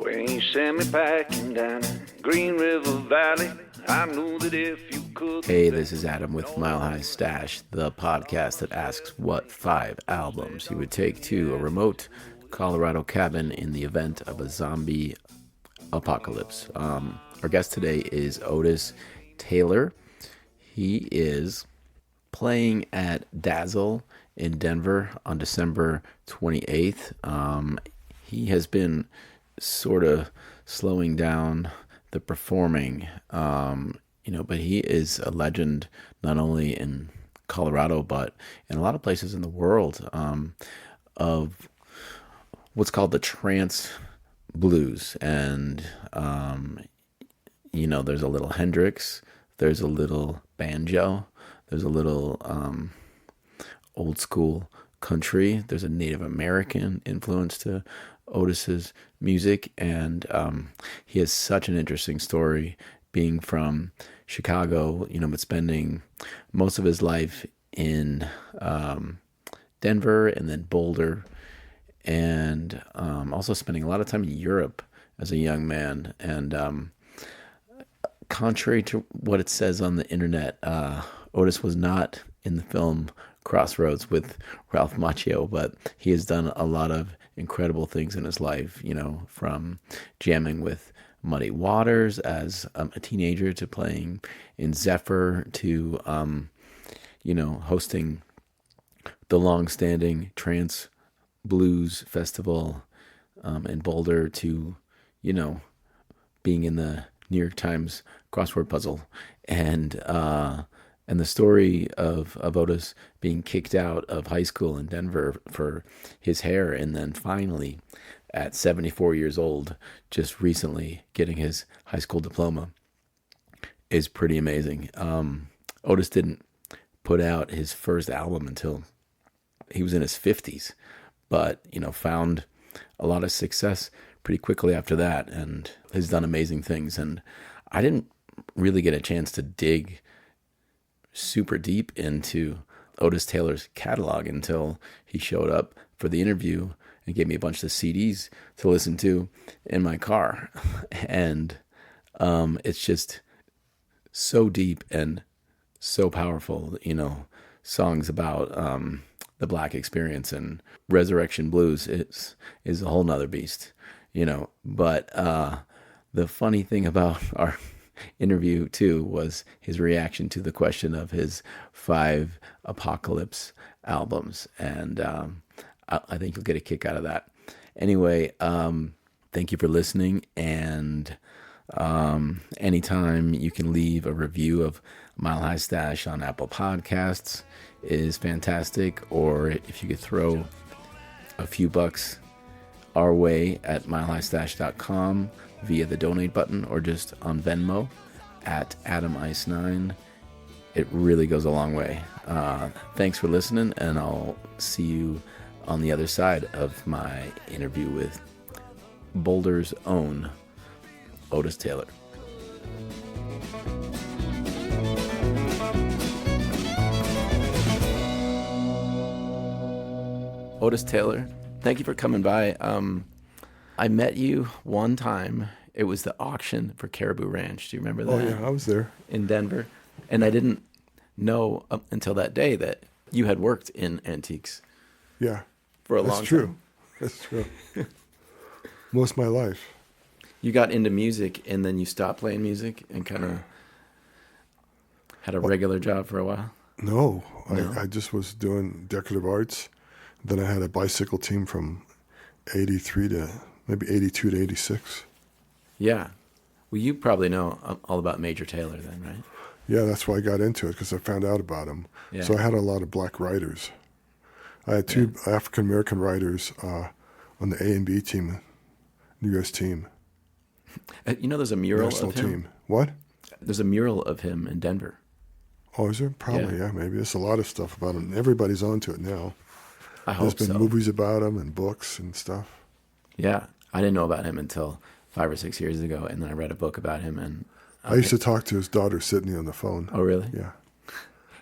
When you sent me packing down Green River Valley, I knew that if you could... Hey, this is Adam with Mile High Stash, the podcast that asks what 5 albums you would take to a remote Colorado cabin in the event of a zombie apocalypse. Our guest today is Otis Taylor. He is playing at Dazzle in Denver on December 28th. He has been sort of slowing down the performing, but he is a legend not only in Colorado but in a lot of places in the world of what's called the trance-blues. And there's a little Hendrix, there's a little banjo, there's a little old school country, there's a Native American influence to Otis's music, and he has such an interesting story, being from Chicago, but spending most of his life in Denver and then Boulder, and also spending a lot of time in Europe as a young man. And contrary to what it says on the internet, Otis was not in the film Crossroads with Ralph Macchio, but he has done a lot of incredible things in his life, from jamming with Muddy Waters as a teenager to playing in Zephyr to, hosting the long-standing trance-blues festival in Boulder to, being in the New York Times crossword puzzle. And the story of Otis being kicked out of high school in Denver for his hair, and then finally, at 74 years old, just recently getting his high school diploma, is pretty amazing. Otis didn't put out his first album until he was in his 50s, but, found a lot of success pretty quickly after that, and has done amazing things. And I didn't really get a chance to dig super deep into Otis Taylor's catalog until he showed up for the interview and gave me a bunch of CDs to listen to in my car. And it's just so deep and so powerful, songs about the Black experience and Resurrection Blues is a whole nother beast, But the funny thing about our interview too was his reaction to the question of his 5 apocalypse albums, and I think you'll get a kick out of that. Anyway, thank you for listening, and anytime you can leave a review of Mile High Stash on Apple Podcasts is fantastic, or if you could throw a few bucks our way at milehighstash.com via the donate button, or just on Venmo at AdamIce9. It really goes a long way. Thanks for listening, and I'll see you on the other side of my interview with Boulder's own Otis Taylor. Otis Taylor, thank you for coming by. I met you one time. It was the auction for Caribou Ranch. Do you remember that? Oh, yeah, I was there. In Denver. And I didn't know up until that day that you had worked in antiques. Yeah. For a long time. That's true. Most of my life. You got into music, and then you stopped playing music and kind of had a regular job for a while? No. I just was doing decorative arts. Then I had a bicycle team from 83 to maybe 82 to 86. Yeah. Well, you probably know all about Major Taylor then, right? Yeah, that's why I got into it, because I found out about him. Yeah. So I had a lot of black writers. I had 2 African-American writers on the A and B team, New US team. There's a mural National of him. Team. What? There's a mural of him in Denver. Oh, is there? Probably, yeah maybe. There's a lot of stuff about him. Everybody's onto it now. I hope so. There's been movies about him and books and stuff. Yeah, I didn't know about him until 5 or 6 years ago, and then I read a book about him. And I used to talk to his daughter, Sydney, on the phone. Oh, really? Yeah.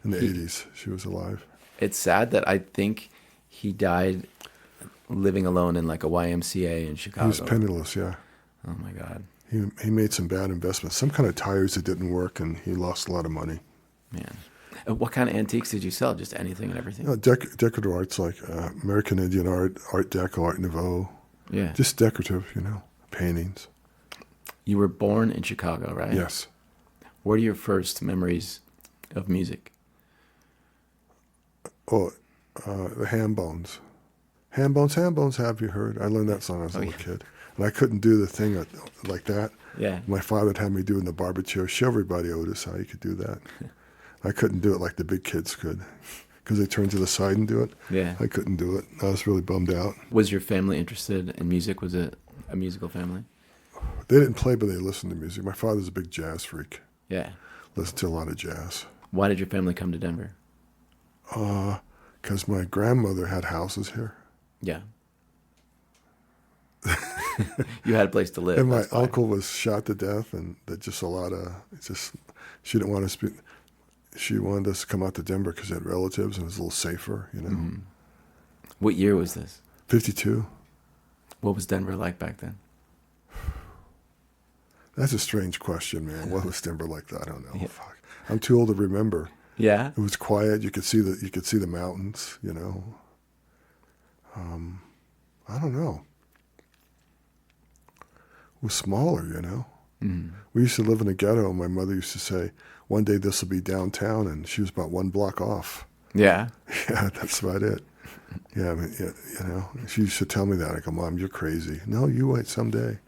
In the 80s, she was alive. It's sad that I think he died living alone in like a YMCA in Chicago. He was penniless, yeah. Oh my God. He made some bad investments, some kind of tires that didn't work, and he lost a lot of money. Man. What kind of antiques did you sell? Just anything and everything? Decorative arts like American Indian art, Art Deco, Art Nouveau. Yeah. Just decorative, paintings. You were born in Chicago, right? Yes. What are your first memories of music? Oh, the Ham Bones. Ham Bones, have you heard? I learned that song when I was a little kid. And I couldn't do the thing like that. Yeah. My father would have me do in the barber chair. Show everybody, Otis, how you could do that. I couldn't do it like the big kids could because they turn to the side and do it. Yeah. I couldn't do it. I was really bummed out. Was your family interested in music? Was it a musical family? They didn't play, but they listened to music. My father's a big jazz freak. Yeah. Listened to a lot of jazz. Why did your family come to Denver? Because my grandmother had houses here. Yeah. You had a place to live. And my uncle was shot to death, and just a lot of, she didn't want us to be, she wanted us to come out to Denver because they had relatives and it was a little safer, Mm-hmm. What year was this? 52. What was Denver like back then? That's a strange question, man. What was Denver like that? I don't know. Yeah. Fuck. I'm too old to remember. Yeah. It was quiet. You could see the mountains, I don't know. It was smaller, Mm-hmm. We used to live in a ghetto. My mother used to say, one day this will be downtown, and she was about 1 block off. Yeah. Yeah, that's about it. Yeah, I mean, she used to tell me that. I go, Mom, you're crazy. No, you wait someday.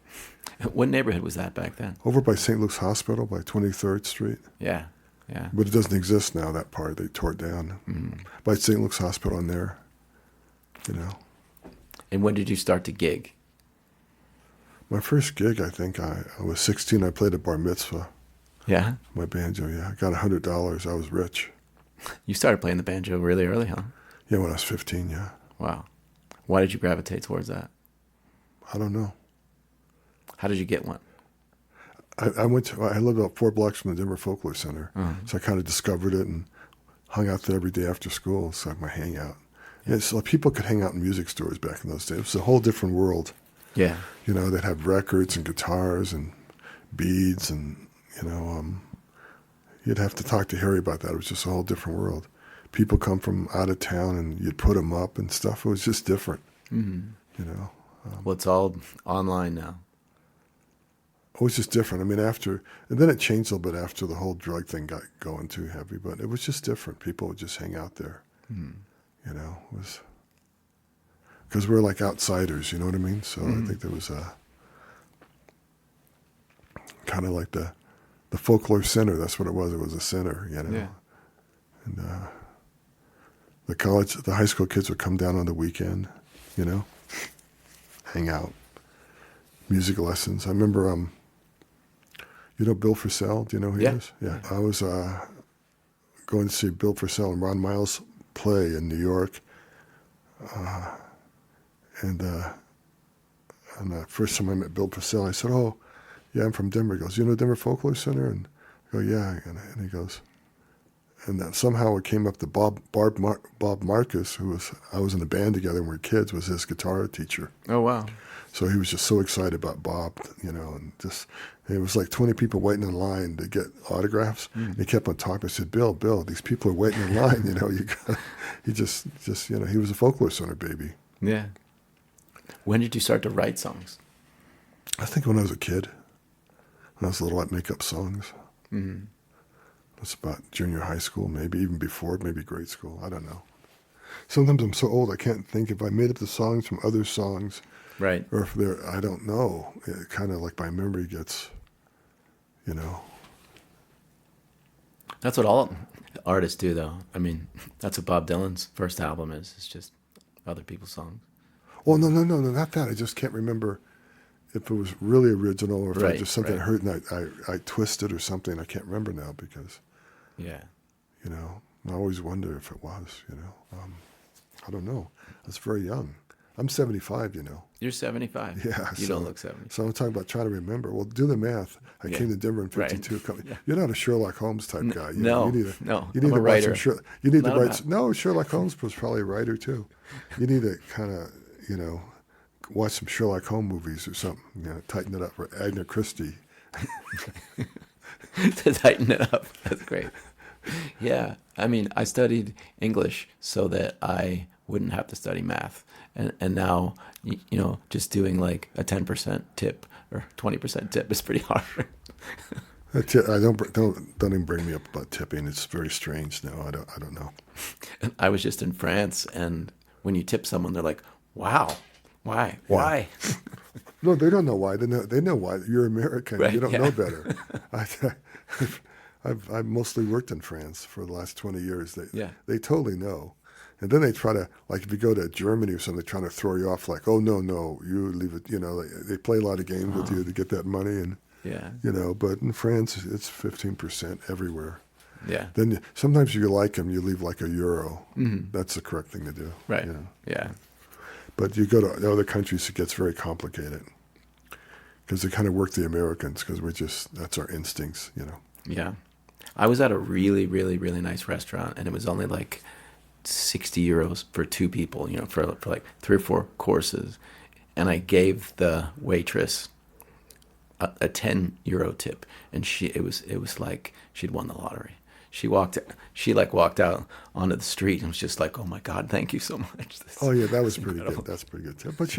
What neighborhood was that back then? Over by St. Luke's Hospital, by 23rd Street. Yeah, yeah. But it doesn't exist now, that part. They tore it down. Mm-hmm. By St. Luke's Hospital in there, And when did you start to gig? My first gig, I think, I was 16. I played a bar mitzvah. Yeah? My banjo, yeah. I got $100. I was rich. You started playing the banjo really early, huh? Yeah, when I was 15, yeah. Wow. Why did you gravitate towards that? I don't know. How did you get one? I lived about 4 blocks from the Denver Folklore Center, so I kind of discovered it and hung out there every day after school. It's like my hangout. Yeah. It's like people could hang out in music stores back in those days. It was a whole different world. Yeah. They'd have records and guitars and beads and, you'd have to talk to Harry about that. It was just a whole different world. People come from out of town and you'd put them up and stuff. It was just different, Well, it's all online now. It was just different. I mean, and then it changed a little bit after the whole drug thing got going too heavy, but it was just different. People would just hang out there, it was, because we're like outsiders, you know what I mean? So I think there was a, kind of like the folklore center, that's what it was. It was a center, Yeah. And the high school kids would come down on the weekend, hang out, music lessons. I remember, Bill Frisell, do you know who he is? Yeah. I was going to see Bill Frisell and Ron Miles play in New York. And the first time I met Bill Frisell, I said, "Oh, yeah, I'm from Denver." He goes, "You know Denver Folklore Center?" And I go, "Yeah." And he goes, and then somehow it came up that Bob Marcus, I was in a band together when we were kids, was his guitar teacher. Oh, wow. So he was just so excited about Bob, and just, it was like 20 people waiting in line to get autographs. And he kept on talking. I said, Bill, these people are waiting in line, he just, he was a Folklore Center baby. Yeah. When did you start to write songs? I think when I was a kid. When I was little, I'd make up songs. Mm-hmm. That's about junior high school, maybe even before, maybe grade school. I don't know. Sometimes I'm so old I can't think if I made up the songs from other songs. Right. Or if I don't know. It kind of like my memory gets, That's what all artists do, though. I mean, that's what Bob Dylan's first album is. It's just other people's songs. Well, no, not that. I just can't remember if it was really original or if I just something I heard and I twisted or something. I can't remember now because, yeah, I always wonder if it was, I don't know. I was very young. I'm 75, You're 75. Yeah. You don't look 70. So I'm talking about trying to remember. Well, do the math. I came to Denver in 52. Right. Yeah. You're not a Sherlock Holmes type guy. No. You need I'm a writer. You need to write. No, Sherlock Holmes was probably a writer too. You need to kind of, watch some Sherlock Holmes movies or something. Tighten it up. Or Agatha Christie. To tighten it up. That's great. Yeah. I mean, I studied English so that I wouldn't have to study math. And now, just doing like a 10% tip or 20% tip is pretty hard. I don't even bring me up about tipping. It's very strange now. I don't know. I was just in France, and when you tip someone, they're like, "Wow, why?" No, they don't know why. They know why. You're American. Right, You don't yeah. know better. I've mostly worked in France for the last 20 years. They totally know. And then they try to, like, if you go to Germany or something, they're trying to throw you off like, oh, no, you leave it. They play a lot of games with you to get that money. And, but in France, it's 15% everywhere. Yeah. Then sometimes you like them, you leave like €1. Mm-hmm. That's the correct thing to do. Right. Yeah. But you go to other countries, it gets very complicated because they kind of work the Americans because that's our instincts, Yeah. I was at a really, really, really nice restaurant, and it was only like €60 for 2 people, for like 3 or 4 courses. And I gave the waitress a €10 tip, and it was like she'd won the lottery. She walked out onto the street and was just like, "Oh my God, thank you so much." That was pretty good. That's a pretty good tip. But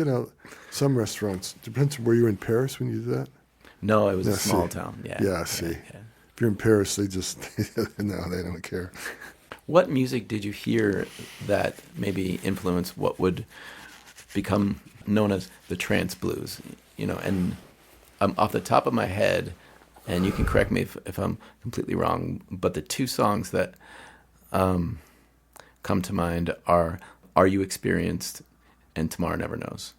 some restaurants, depends. Were you in Paris when you did that? No, it was a small town. Yeah. Yeah. See, if you're in Paris, they just no, they don't care. What music did you hear that maybe influenced what would become known as the trance-blues? And off the top of my head, and you can correct me if I'm completely wrong, but the 2 songs that come to mind are "Are You Experienced" and "Tomorrow Never Knows."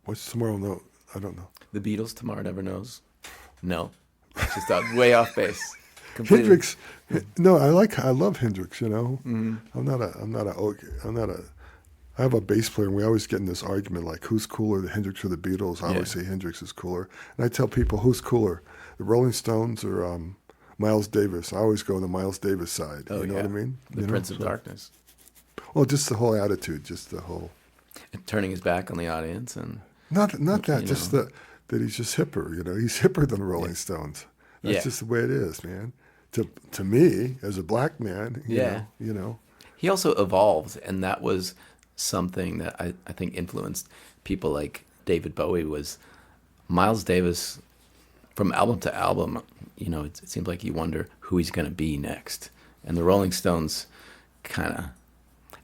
What's Tomorrow? No, I don't know. The Beatles' "Tomorrow Never Knows"? No, just way off base. Completely. Hendrix. No, I love Hendrix. Mm-hmm. I have a bass player, and we always get in this argument like, who's cooler, the Hendrix or the Beatles? I always say Hendrix is cooler, and I tell people, who's cooler, the Rolling Stones or Miles Davis? I always go on the Miles Davis side. Oh, you know what I mean? The Prince of Darkness. Well, just the whole attitude, just the whole. And turning his back on the audience and. Not that, just that he's just hipper. He's hipper than the Rolling Stones. That's just the way it is, man. To me, as a black man, you know. He also evolved, and that was something that I think influenced people like David Bowie. Was Miles Davis, from album to album, it seems like you wonder who he's going to be next. And the Rolling Stones kind of,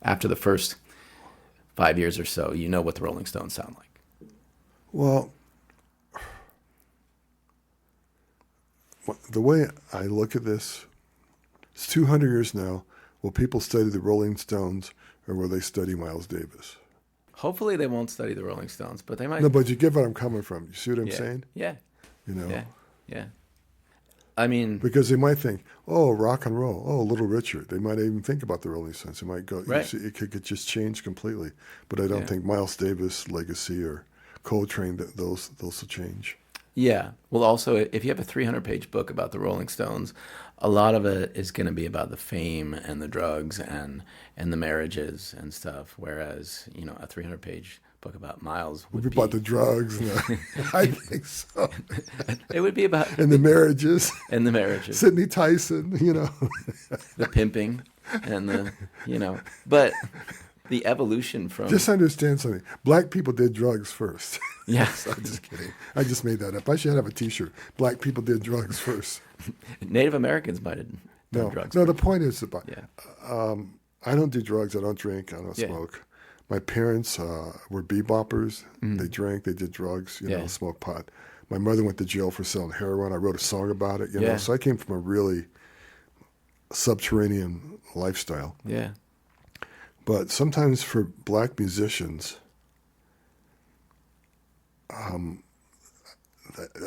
after the first 5 years or so, what the Rolling Stones sound like. Well, the way I look at this, it's 200 years now. Will people study the Rolling Stones or will they study Miles Davis? Hopefully they won't study the Rolling Stones, but they might. No, but you get what I'm coming from. You see what I'm saying? Yeah. Yeah. I mean, because they might think, oh, rock and roll, oh, Little Richard. They might even think about the Rolling Stones. They might go, right. It could just change completely. But I don't think Miles Davis' legacy or Coltrane, those will change. Yeah. Well, also, if you have a 300-page book about the Rolling Stones, a lot of it is going to be about the fame and the drugs and the marriages and stuff. Whereas, a 300-page book about Miles would be about the drugs. I think so. It would be about and the marriages. And the marriages. Sidney Tyson, the pimping and but the evolution from. Just understand something. Black people did drugs first. Yes. I'm just kidding. I just made that up. I should have a T-shirt. Black people did drugs first. Native Americans might have done drugs. No, the point is about. Yeah. I don't do drugs. I don't drink. I don't smoke. My parents were beboppers. Mm. They drank. They did drugs. Smoked pot. My mother went to jail for selling heroin. I wrote a song about it. You know, so I came from a really subterranean lifestyle. Yeah. But sometimes for black musicians, I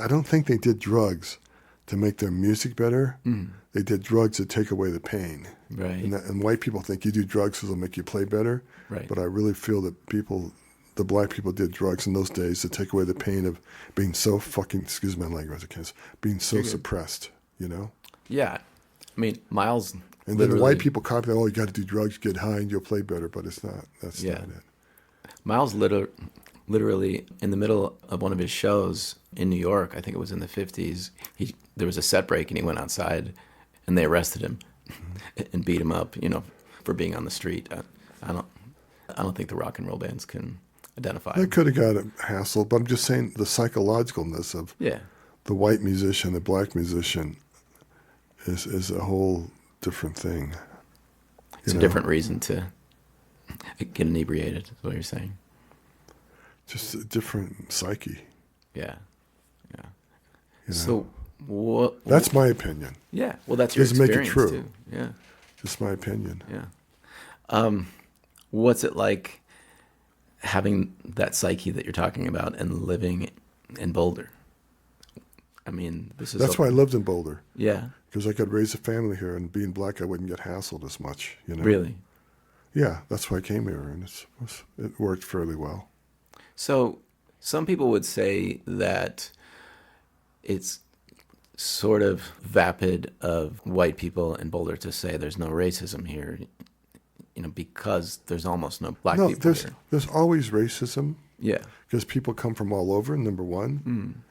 don't think they did drugs to make their music better. Mm. They did drugs to take away the pain. Right. And white people think you do drugs because it'll make you play better. Right. But I really feel that the black people did drugs in those days to take away the pain of being so fucking, excuse my language, being so suppressed, Yeah. I mean, Miles. And then the white people copy that, you got to do drugs, get high, and you'll play better. But it's not. That's not it. Miles literally in the middle of one of his shows in New York, I think it was in the 50s, there was a set break and he went outside and they arrested him and beat him up, for being on the street. I don't think the rock and roll bands can identify They him. could have got hassled, but I'm just saying the psychologicalness of the white musician, the black musician is a whole different thing. It's a different reason to get inebriated, is what you're saying. Just a different psyche. Yeah. You know? So what? That's my opinion. Yeah. Well, that's your Doesn't make it experience true. too. Yeah. Just my opinion. Yeah. What's it like having that psyche that you're talking about and living in Boulder? I mean, That's why I lived in Boulder. Yeah. Because I could raise a family here, and being black, I wouldn't get hassled as much. Really? Yeah, that's why I came here, and it worked fairly well. So some people would say that it's sort of vapid of white people in Boulder to say there's no racism here, because there's almost no black people here. There's always racism. Yeah. Because people come from all over, number one.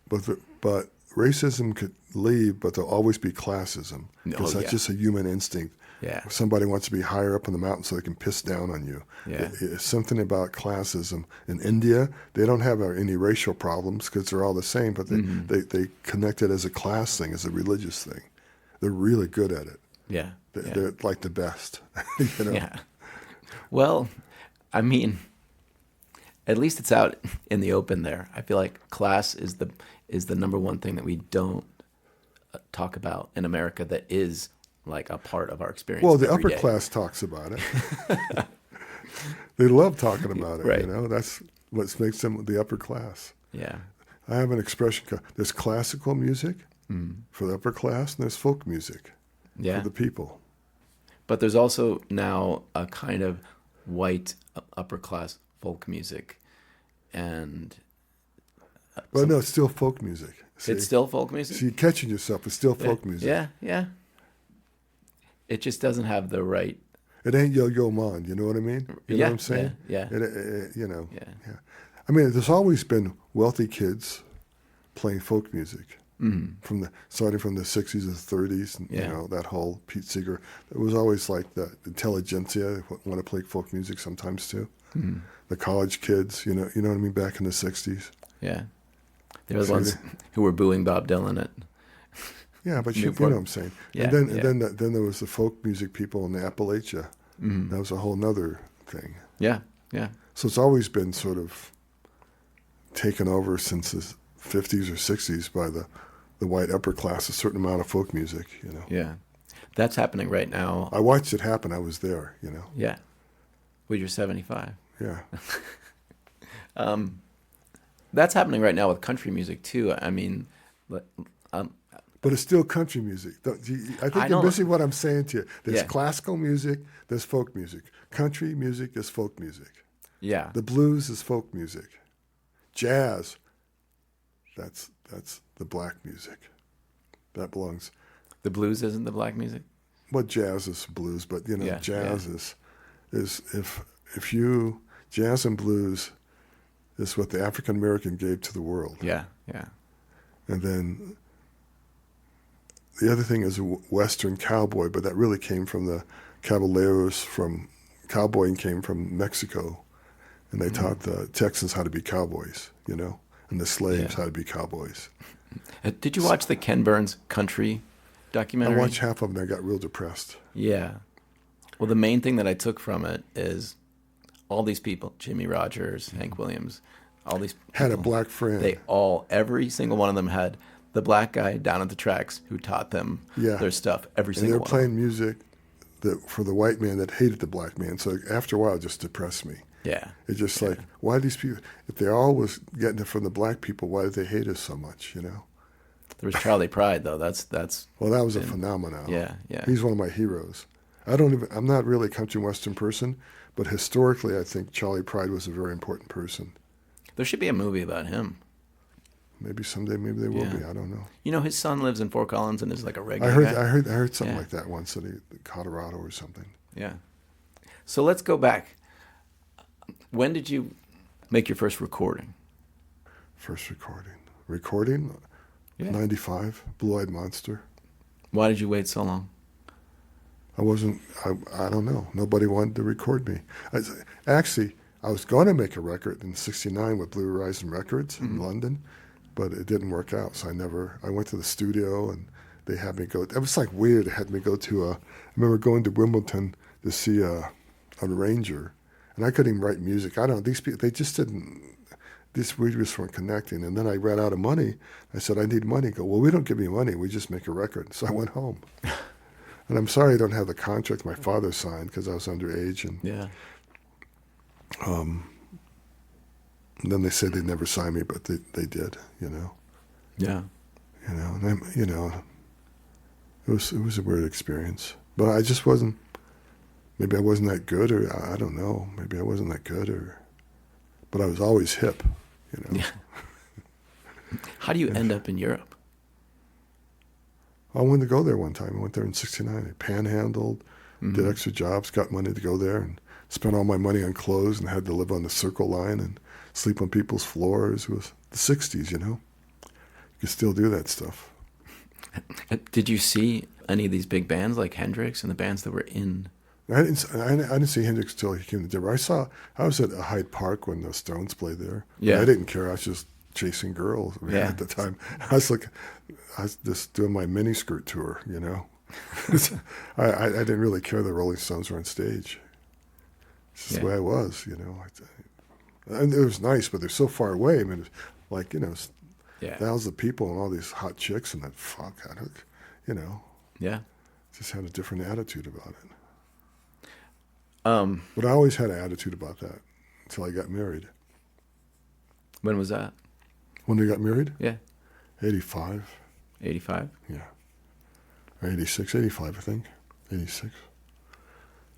But racism could leave, but there'll always be classism. Because that's just a human instinct. Yeah. Somebody wants to be higher up on the mountain so they can piss down on you. Yeah. It's something about classism. In India, they don't have any racial problems because they're all the same, but they connect it as a class thing, as a religious thing. They're really good at it. Yeah. They're like the best. Yeah. Well, I mean, at least it's out in the open there. I feel like class is the number one thing that we don't talk about in America that is like a part of our experience. Well, the every upper day. class talks about it. They love talking about it. Right. That's what makes them the upper class. Yeah. I have an expression. There's classical music for the upper class, and there's folk music for the people. But there's also now a kind of white upper class folk music, and Well, no, it's still folk music. See? it's still folk music. So you're catching yourself. It's still folk music. Yeah. It just doesn't have the right. It ain't Yo-Yo Ma, you know what I mean? You know what I'm saying? Yeah. Yeah. I mean, there's always been wealthy kids playing folk music. Starting from the 60s and 30s, and that whole Pete Seeger. It was always like the intelligentsia want to play folk music sometimes too. The college kids, you know what I mean, back in the 60s. Yeah. They were the ones who were booing Bob Dylan at. Yeah, but you know what I'm saying. Yeah, and then there was the folk music people in the Appalachia. That was a whole nother thing. Yeah. So it's always been sort of taken over since the 50s or 60s by the white upper class, a certain amount of folk music, Yeah. That's happening right now. I watched it happen. I was there, Yeah. Well, you're 75. Yeah. That's happening right now with country music too. I mean, But it's still country music. I think you're missing what I'm saying to you. There's classical music, there's folk music. Country music is folk music. Yeah. The blues is folk music. Jazz, that's the black music. That belongs. The blues isn't the black music? Well, jazz is blues, but jazz is jazz and blues is what the African American gave to the world. Yeah. And then the other thing is a Western cowboy, but that really came from the caballeros cowboying came from Mexico, and they taught the Texans how to be cowboys, and the slaves how to be cowboys. Did you watch the Ken Burns country documentary? I watched half of it and I got real depressed. Yeah. Well, the main thing that I took from it is all these people, Jimmy Rogers, Hank Williams, all these people, had a black friend. Every single one of them had the black guy down at the tracks who taught them their stuff. Every single one. And they're playing music for the white man that hated the black man. So after a while, it just depressed me. Yeah. It's just like, why these people, if they all was getting it from the black people, why did they hate us so much, There was Charlie Pride, though. That's. Well, that was a phenomenon. Yeah. He's one of my heroes. I'm not really a country western person, but historically, I think Charlie Pride was a very important person. There should be a movie about him. Maybe someday, maybe they will be. I don't know. His son lives in Fort Collins and is like a regular guy. I heard something like that once in Colorado or something. Yeah. So let's go back. When did you make your first recording? First recording, Yeah. 95, Blue Eyed Monster. Why did you wait so long? I don't know. Nobody wanted to record me. Actually, I was going to make a record in '69 with Blue Horizon Records in London, but it didn't work out. So I went to the studio and they had me go. It was like weird. They had me go to I remember going to Wimbledon to see a arranger, and I couldn't even write music. I don't know. These people, they just didn't. We just weren't connecting. And then I ran out of money. I said, I need money. Go, well, we don't give you money. We just make a record. So I went home. And I'm sorry I don't have the contract my father signed because I was underage. And Yeah. and then they said they'd never sign me, but they did, you know. Yeah. And it was a weird experience. But I just wasn't, maybe I wasn't that good, or I don't know. Maybe I wasn't that good, but I was always hip, you know. Yeah. How do you end up in Europe? I wanted to go there one time. I went there in '69. I panhandled, did extra jobs, got money to go there, and spent all my money on clothes and had to live on the Circle Line and sleep on people's floors. It was the '60s, you know. You could still do that stuff. Did you see any of these big bands like Hendrix and the bands that were in? I didn't see Hendrix till he came to Denver. I was at Hyde Park when the Stones played there. Yeah. I didn't care. I was just chasing girls at the time. I was just doing my miniskirt tour, you know. I didn't really care the Rolling Stones were on stage. It's just the way I was, you know. And it was nice, but they're so far away. I mean, it's like, you know, thousands of people and all these hot chicks and that you know. Yeah. Just had a different attitude about it. Um, But I always had an attitude about that until I got married. when was that? When we got married? Yeah. 85. 85? Yeah. Or 86, 85, I think. 86.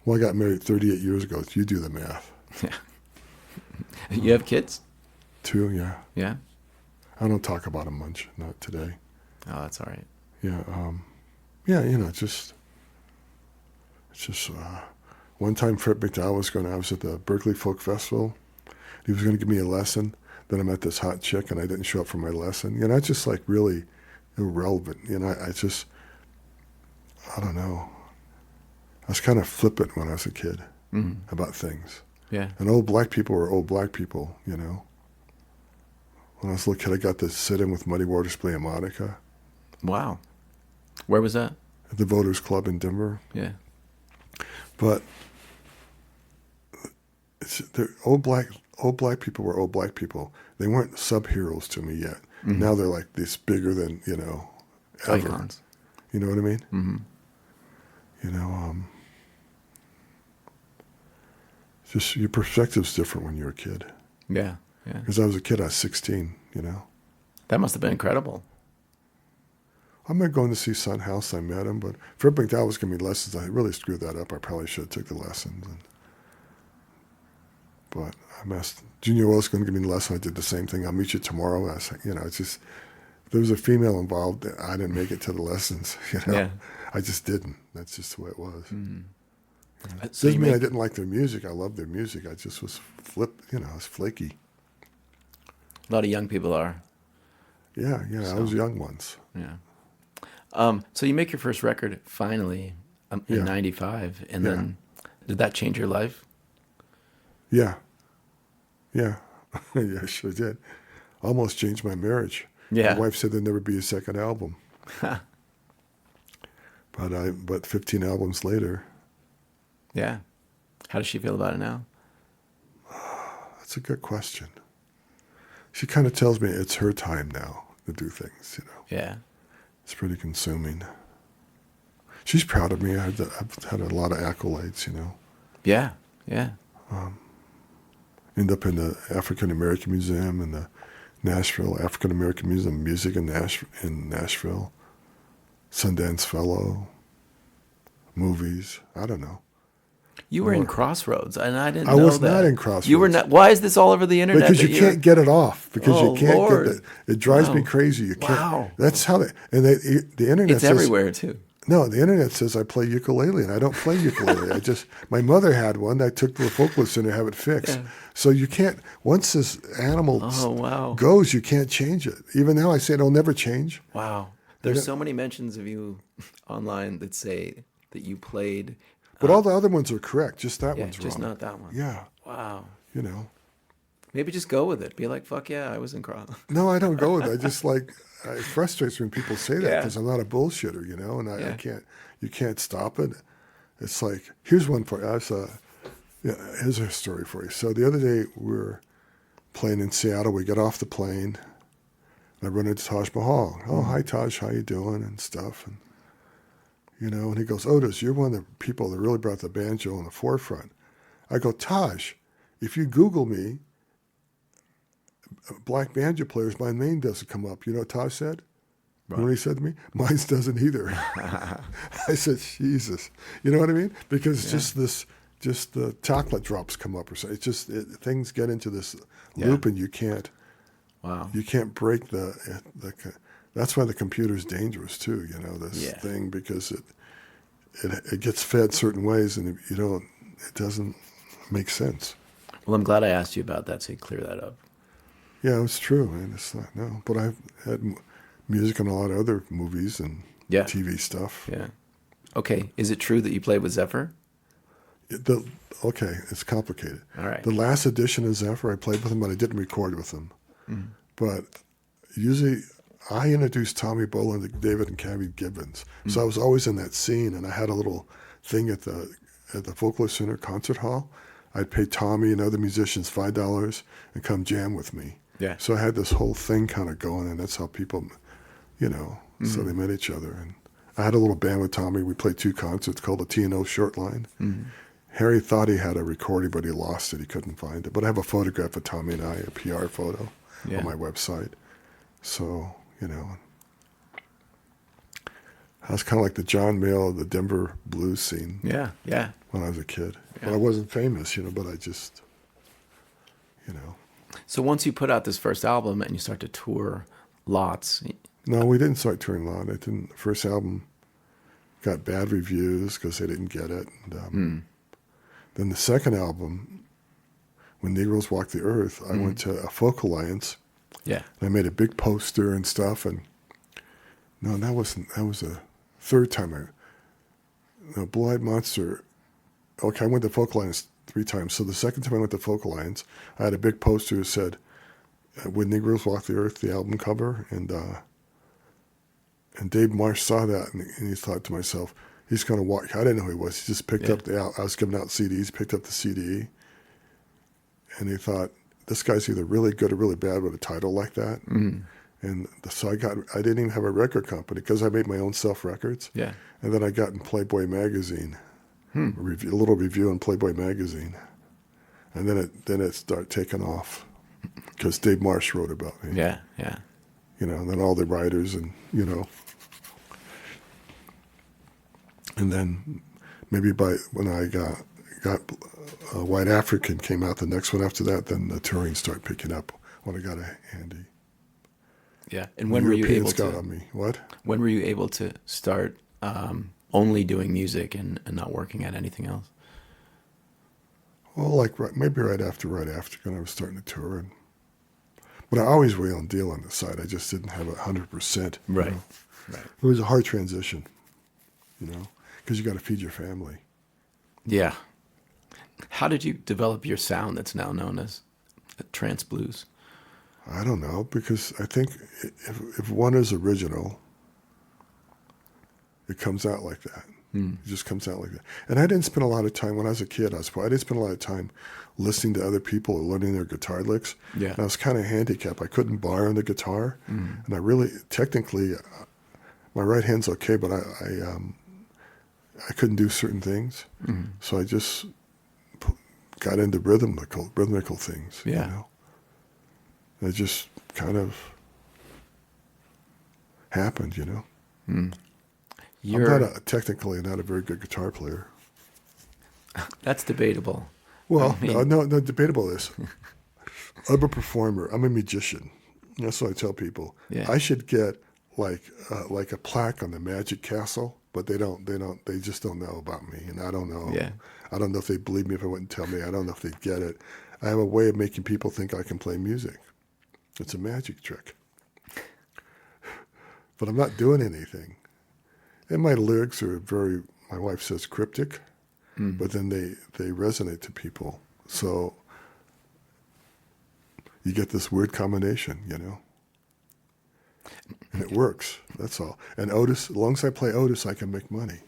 Well, I got married 38 years ago. You do the math. Yeah. You have kids? 2, yeah. Yeah. I don't talk about them much, not today. Oh, that's all right. Yeah, yeah, you know, it's just one time Fred McDowell I was at the Berkeley Folk Festival. He was going to give me a lesson. Then I met this hot chick and I didn't show up for my lesson. You know, it's just like really irrelevant. You know, I don't know. I was kind of flippant when I was a kid about things. Yeah. And old black people were old black people, you know. When I was a little kid, I got to sit in with Muddy Waters play a harmonica. Wow. Where was that? At the Voters Club in Denver. Yeah. But old black people were old black people. They weren't sub-heroes to me yet. Now they're like this bigger than, you know, ever. Icons. You know what I mean? Mm-hmm. You know, just your perspective's different when you're a kid. Yeah. Yeah. Because I was a kid, I was 16, you know. That must have been incredible. I'm not going to see Son House. I met him, but Fred McDowell was giving me lessons. I really screwed that up. I probably should have took the lessons. But I asked Junior Wells going to give me a lesson. I did the same thing. I'll meet you tomorrow. I was like, you know, it's just there was a female involved. I didn't make it to the lessons. You know, Yeah. I just didn't. That's just the way it was. Mm-hmm. It doesn't mean I didn't like their music. I loved their music. I just was I was flaky. A lot of young people are. Yeah, I was young once. Yeah. So you make your first record finally in '95, and then did that change your life? Yeah. Yeah, it sure did. Almost changed my marriage. Yeah. My wife said there'd never be a second album. But 15 albums later. Yeah. How does she feel about it now? That's a good question. She kind of tells me it's her time now to do things, you know. Yeah. It's pretty consuming. She's proud of me. I've had a lot of accolades, you know. Yeah. Yeah. End up in the African American Museum and the Nashville African American Museum of Music in Nashville. Sundance Fellow. Movies. I don't know. You were in Crossroads, and I didn't know I was that. not in Crossroads. You were not. Why is this all over the internet? Because you can't get it off. Because you can't Lord. get it. It drives me crazy. You can't. Wow. That's how the internet. It's everywhere too. No, the internet says I play ukulele, and I don't play ukulele. My mother had one. I took to the folklore center to have it fixed. Yeah. So you can't, once this animal Oh, wow. goes, you can't change it. Even now I say it'll never change. Wow. There's so many mentions of you online that say that you played. But all the other ones are correct. Just that one's just wrong. not that one. Yeah. Wow. You know. Maybe just go with it. Be like, fuck yeah, I was in cross. No, I don't go with it. I just it frustrates when people say that Yeah. because I'm not a bullshitter, and I Yeah. can't, you can't stop it. It's like, here's one for us. Here's a story for you. So the other day we were playing in Seattle. We get off the plane. I run into Taj Mahal. Oh, hi Taj, how you doing and stuff. And and he goes, Otis, you're one of the people that really brought the banjo in the forefront. I go, Taj, if you Google me, black banjo players, my name doesn't come up. You know what Taj said? Right. When he said to me, mine doesn't either. I said, Jesus. You know what I mean? Because it's just the chocolate drops come up or something. It's just, things get into this loop and you can't. Wow. You can't break that's why the computer's dangerous too, this thing, because it gets fed certain ways and it doesn't make sense. Well, I'm glad I asked you about that so you clear that up. Yeah, it's true, man. It's not, no. But I've had music in a lot of other movies and TV stuff. Yeah. Okay. Is it true that you played with Zephyr? Okay, it's complicated. All right. The last edition of Zephyr, I played with him, but I didn't record with him. Mm. But usually I introduced Tommy Bolin to David and Cabby Gibbons. Mm. So I was always in that scene, and I had a little thing at the Folklore Center concert hall. I'd pay Tommy and other musicians $5 and come jam with me. Yeah. So I had this whole thing kind of going, and that's how people, so they met each other. And I had a little band with Tommy. We played 2 concerts called the T&O Short Line. Mm-hmm. Harry thought he had a recording, but he lost it. He couldn't find it. But I have a photograph of Tommy and I, a PR photo on my website. So, I was kind of like the John Mayall of the Denver blues scene. Yeah, yeah. When I was a kid. Yeah. But I wasn't famous, but I just, So once you put out this first album and you start to tour lots. No, we didn't start touring a lot. The first album got bad reviews because they didn't get it. And, then the second album, When Negroes Walk the Earth, I went to a folk alliance. Yeah. And I made a big poster and stuff. And no, that was a third time. Blue Eyed Monster. Okay, I went to folk alliance 3 times. So the second time I went to folk alliance, I had a big poster that said, When Negroes Walk the Earth, the album cover. And Dave Marsh saw that and he thought to myself, he's going to walk. I didn't know who he was. He just picked up I was giving out CDs, picked up the CD. And he thought, this guy's either really good or really bad with a title like that. Mm. And so I didn't even have a record company because I made my own self records. Yeah. And then I got in Playboy magazine, a little review in Playboy magazine. And then it started taking off because Dave Marsh wrote about me. Yeah, yeah. And then all the writers and. And then maybe when I got White African came out, the next one after that, then the touring started picking up when I got a handy. Yeah, and when were you able to? Got on me. What? When were you able to start only doing music and not working at anything else? Well, maybe right after when I was starting to tour, but I always wheel and deal on the side. I just didn't have 100%. Right. Right. It was a hard transition, because you got to feed your family. Yeah. How did you develop your sound that's now known as trance-blues? I don't know, because I think if one is original, it comes out like that. It just comes out like that. And I didn't spend a lot of time, when I was a kid, I didn't spend a lot of time listening to other people or learning their guitar licks. Yeah. And I was kind of handicapped. I couldn't bar on the guitar. And I really, technically, my right hand's okay, but I couldn't do certain things. So I just got into rhythmical things. Yeah. It just kind of happened, You're technically not a very good guitar player. That's debatable. Well, no, debatable is. I'm a performer. I'm a magician. That's what I tell people. Yeah. I should get like a plaque on the Magic Castle, but they just don't know about me, and I don't know. Yeah. I don't know if they believe me if I wouldn't tell me. I don't know if they get it. I have a way of making people think I can play music. It's a magic trick. But I'm not doing anything. And my lyrics are very, my wife says, cryptic, but then they resonate to people. So you get this weird combination, you know? And it works, that's all. And Otis, as long as I play Otis, I can make money.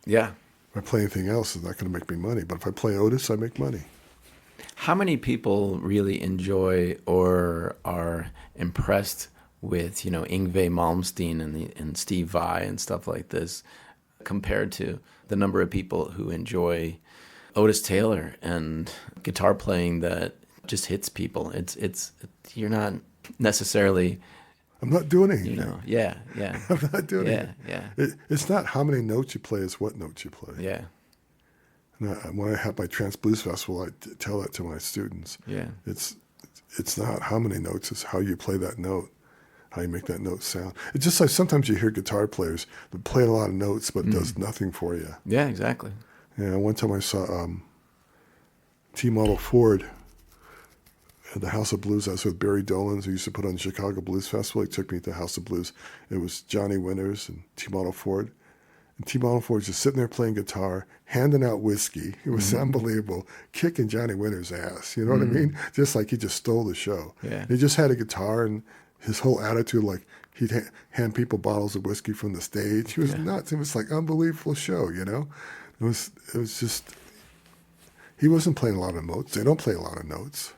Yeah. If I play anything else, it's not going to make me money. But if I play Otis, I make money. How many people really enjoy or are impressed with, you know, Yngwie Malmsteen and Steve Vai and stuff like this, compared to the number of people who enjoy Otis Taylor and guitar playing that just hits people? It's you're not necessarily. I'm not doing anything. You know, yeah. I'm not doing anything. Yeah. It's not how many notes you play, it's what notes you play. Yeah. And when I have my trance-blues festival, I tell that to my students. Yeah. It's not how many notes, it's how you play that note, how you make that note sound. It's just like sometimes you hear guitar players that play a lot of notes, but it does nothing for you. Yeah, exactly. Yeah, one time I saw T-Model Ford at the House of Blues. I was with Barry Dolan, who used to put on the Chicago Blues Festival. He took me to the House of Blues. It was Johnny Winters and T-Model Ford. And T-Model Ford was just sitting there playing guitar, handing out whiskey. It was unbelievable, kicking Johnny Winters' ass. You know what I mean? Just like he just stole the show. Yeah. He just had a guitar, and his whole attitude, like he'd hand people bottles of whiskey from the stage. He was nuts. It was like unbelievable show, you know? It was just, he wasn't playing a lot of notes. They don't play a lot of notes.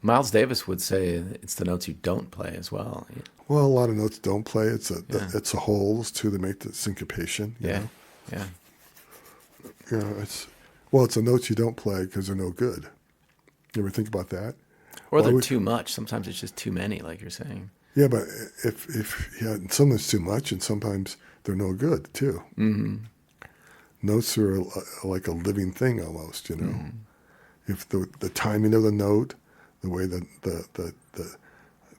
Miles Davis would say it's the notes you don't play as well. Well, a lot of notes don't play. It's the holes too that make the syncopation. You know? Yeah. You know, it's the notes you don't play because they're no good. You ever think about that? Or they're too much. Sometimes it's just too many, like you're saying. Yeah, but if sometimes too much, and sometimes they're no good too. Mm-hmm. Notes are like a living thing almost. You know, if the timing of the note, the way the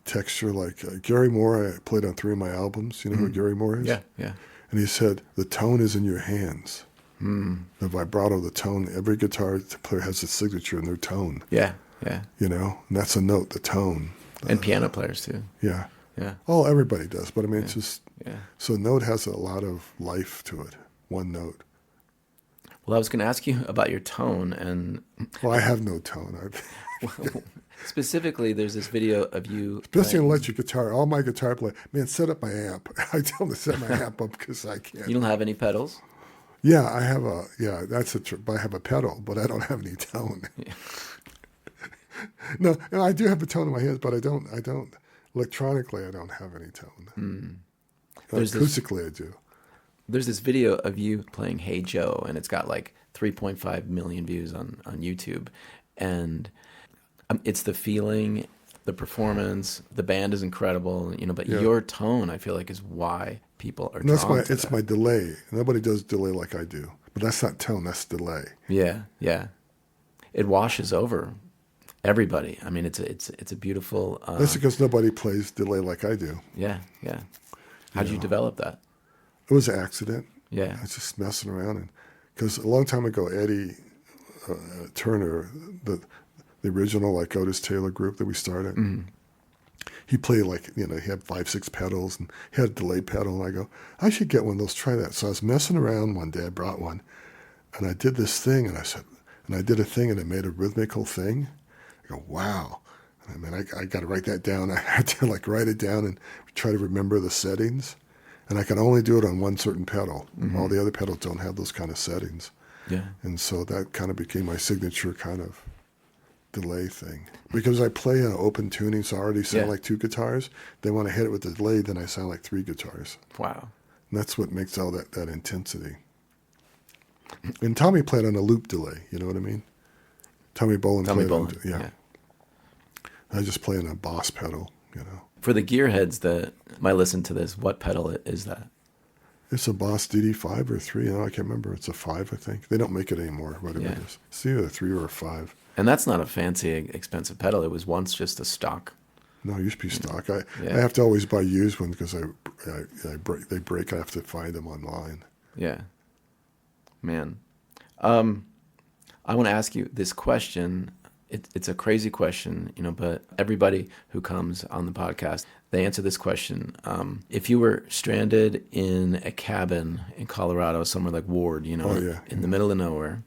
texture, like Gary Moore, I played on 3 of my albums. You know who Gary Moore is? Yeah. And he said, the tone is in your hands. The vibrato, the tone, every guitar player has a signature in their tone. Yeah. You know, and that's a note, the tone. And piano players too. Yeah. Yeah. Oh, everybody does. But I mean, it's just, Yeah. so a note has a lot of life to it, one note. Well, I was going to ask you about your tone, and Well, I have no tone. specifically, there's this video of you. Especially an electric guitar. All my guitar players, man, set up my amp. I tell them to set my amp up because I can't. You don't have any pedals? Yeah, I have that's a trick. I have a pedal, but I don't have any tone. Yeah. No, I do have a tone in my hands, but I don't, electronically, I don't have any tone. Acoustically, I do. There's this video of you playing Hey Joe, and it's got like 3.5 million views on YouTube. And it's the feeling, the performance, the band is incredible, you know, but your tone, I feel like, is why people are drawn to It's my delay. Nobody does delay like I do. But that's not tone, that's delay. Yeah. It washes over everybody. I mean, it's a beautiful... that's because nobody plays delay like I do. Yeah. How did you develop that? It was an accident. Yeah. I was just messing around. Because a long time ago, Eddie Turner, the original like Otis Taylor group that we started, he played like, you know, he had 5-6 pedals, and he had a delay pedal. And I go, I should get one of those, try that. So I was messing around one day, I brought one, and I did this thing, and I did a thing, and it made a rhythmical thing. I go, wow. I mean, I got to write that down. I had to like write it down and try to remember the settings. And I can only do it on one certain pedal. All the other pedals don't have those kind of settings. Yeah. And so that kind of became my signature kind of delay thing. Because I play in an open tuning, so I already sound like 2 guitars. Then when I hit it with the delay, then I sound like 3 guitars. Wow. And that's what makes all that intensity. And Tommy played on a loop delay, you know what I mean? Tommy Bolin played on, yeah. I just play on a Boss pedal, you know. For the gearheads that might listen to this, what pedal is that? It's a Boss DD5 or 3. I can't remember. It's a 5, I think. They don't make it anymore, whatever it is. It's either a 3 or a 5. And that's not a fancy, expensive pedal. It was once just a stock No, it used to be stock. I Yeah. have to always buy used ones because they break. I have to find them online. Yeah. Man. I want to ask you this question. It's a crazy question, but everybody who comes on the podcast, they answer this question. If you were stranded in a cabin in Colorado, somewhere like Ward, in the middle of nowhere,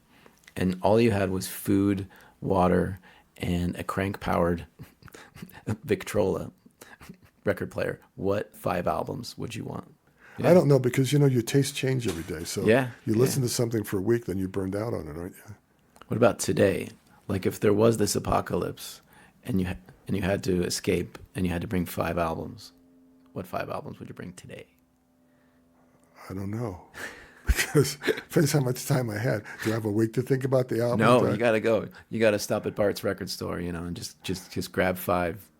and all you had was food, water, and a crank-powered Victrola record player, what 5 albums would you want? Yeah. I don't know, because your tastes change every day. So you listen yeah. to something for a week, then you're burned out on it, aren't you? What about today? Like if there was this apocalypse and you had to escape and you had to bring 5 albums, what 5 albums would you bring today? I don't know. Because depends how much time I had. Do I have a week to think about the album? No, you got to go. You got to stop at Bart's record store, and just grab 5.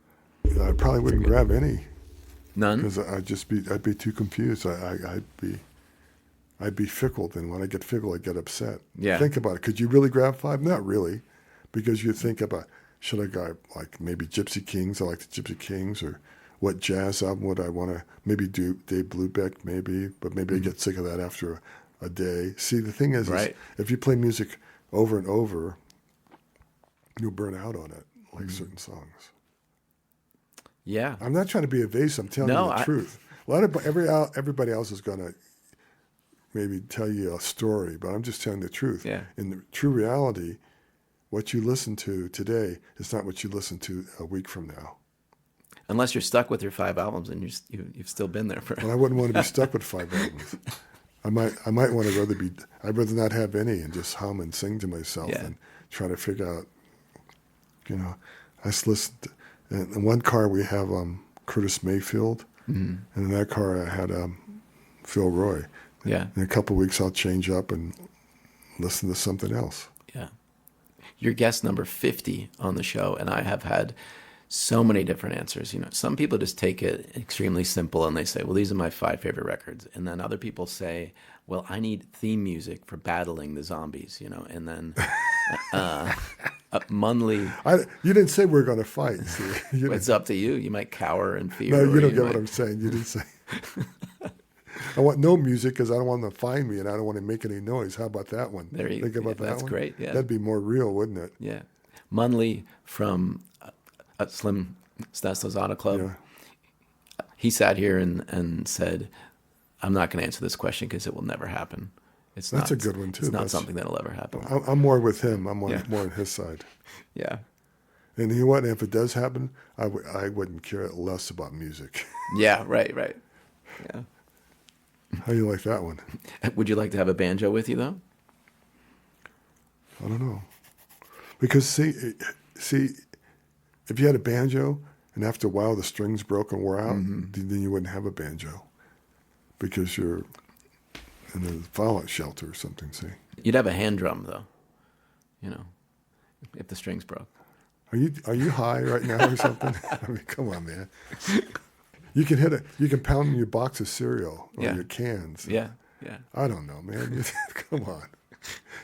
I probably wouldn't grab any. None? Because I'd be too confused. I'd be fickle. Then when I get fickle, I get upset. Yeah. Think about it. Could you really grab 5? Not really, because you think about, should I go like maybe Gypsy Kings? I like the Gypsy Kings. Or what jazz album would I want to maybe do? Dave Brubeck maybe, but maybe I get sick of that after a day. See, the thing is if you play music over and over, you'll burn out on it, like certain songs. Yeah. I'm not trying to be evasive. I'm telling you the truth. A lot of everybody else is going to maybe tell you a story, but I'm just telling the truth. Yeah. In the true reality, what you listen to today is not what you listen to a week from now. Unless you're stuck with your 5 albums and you've still been there for. Well, I wouldn't want to be stuck with 5 albums. I might want to I'd rather not have any and just hum and sing to myself and try to figure out. I just listened. In one car we have Curtis Mayfield, and in that car I had Phil Roy. Yeah. In a couple of weeks I'll change up and listen to something else. Yeah. You're guest number 50 on the show, and I have had so many different answers. Some people just take it extremely simple and they say, well, these are my 5 favorite records. And then other people say, well, I need theme music for battling the zombies, and then Munley. You didn't say we're going to fight. See? It's up to you. You might cower in fear. No, you don't get what I'm saying. You didn't say. I want no music because I don't want them to find me and I don't want to make any noise. How about that one? Think about that one? That's great, yeah. That'd be more real, wouldn't it? Yeah. Munley from Slim Stasto's Auto Club, he sat here and said, I'm not going to answer this question because it will never happen. That's a good one, too. It's not something that'll ever happen. I'm more with him. I'm more on his side. Yeah. And you know what? If it does happen, I wouldn't care less about music. Yeah, right. Yeah. How do you like that one? Would you like to have a banjo with you, though? I don't know. Because, see, if you had a banjo and after a while the strings broke and wore out, then you wouldn't have a banjo because you're in a fallout shelter or something, see? You'd have a hand drum, though, if the strings broke. Are you high right now or something? I mean, come on, man. You can pound in your box of cereal or your cans. Yeah. I don't know, man. Come on.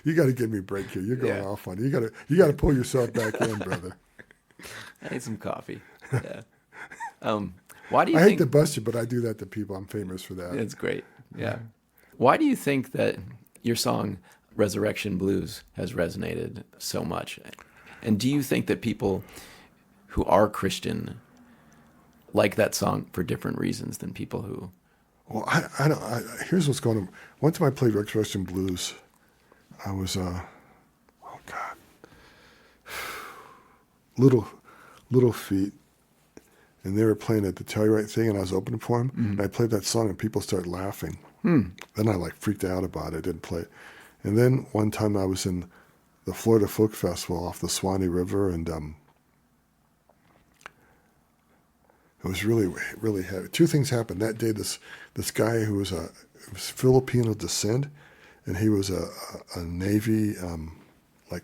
You got to give me a break here. You're going off on it. You got to pull yourself back in, brother. I need some coffee. Yeah. Why do you I think... hate to bust you, but I do that to people. I'm famous for that. It's great. Yeah. Why do you think that your song Resurrection Blues has resonated so much? And do you think that people who are Christian like that song for different reasons than people who... Well, I don't. Here's what's going on. One time I played Resurrection Blues. I was, Little Feet, and they were playing at the Telluride thing, and I was opening for them, and I played that song, and people started laughing. Then I freaked out about it, didn't play it. And then one time I was in the Florida Folk Festival off the Swanee River, and it was really, really heavy. 2 things happened that day. This guy who was Filipino descent, and he was a Navy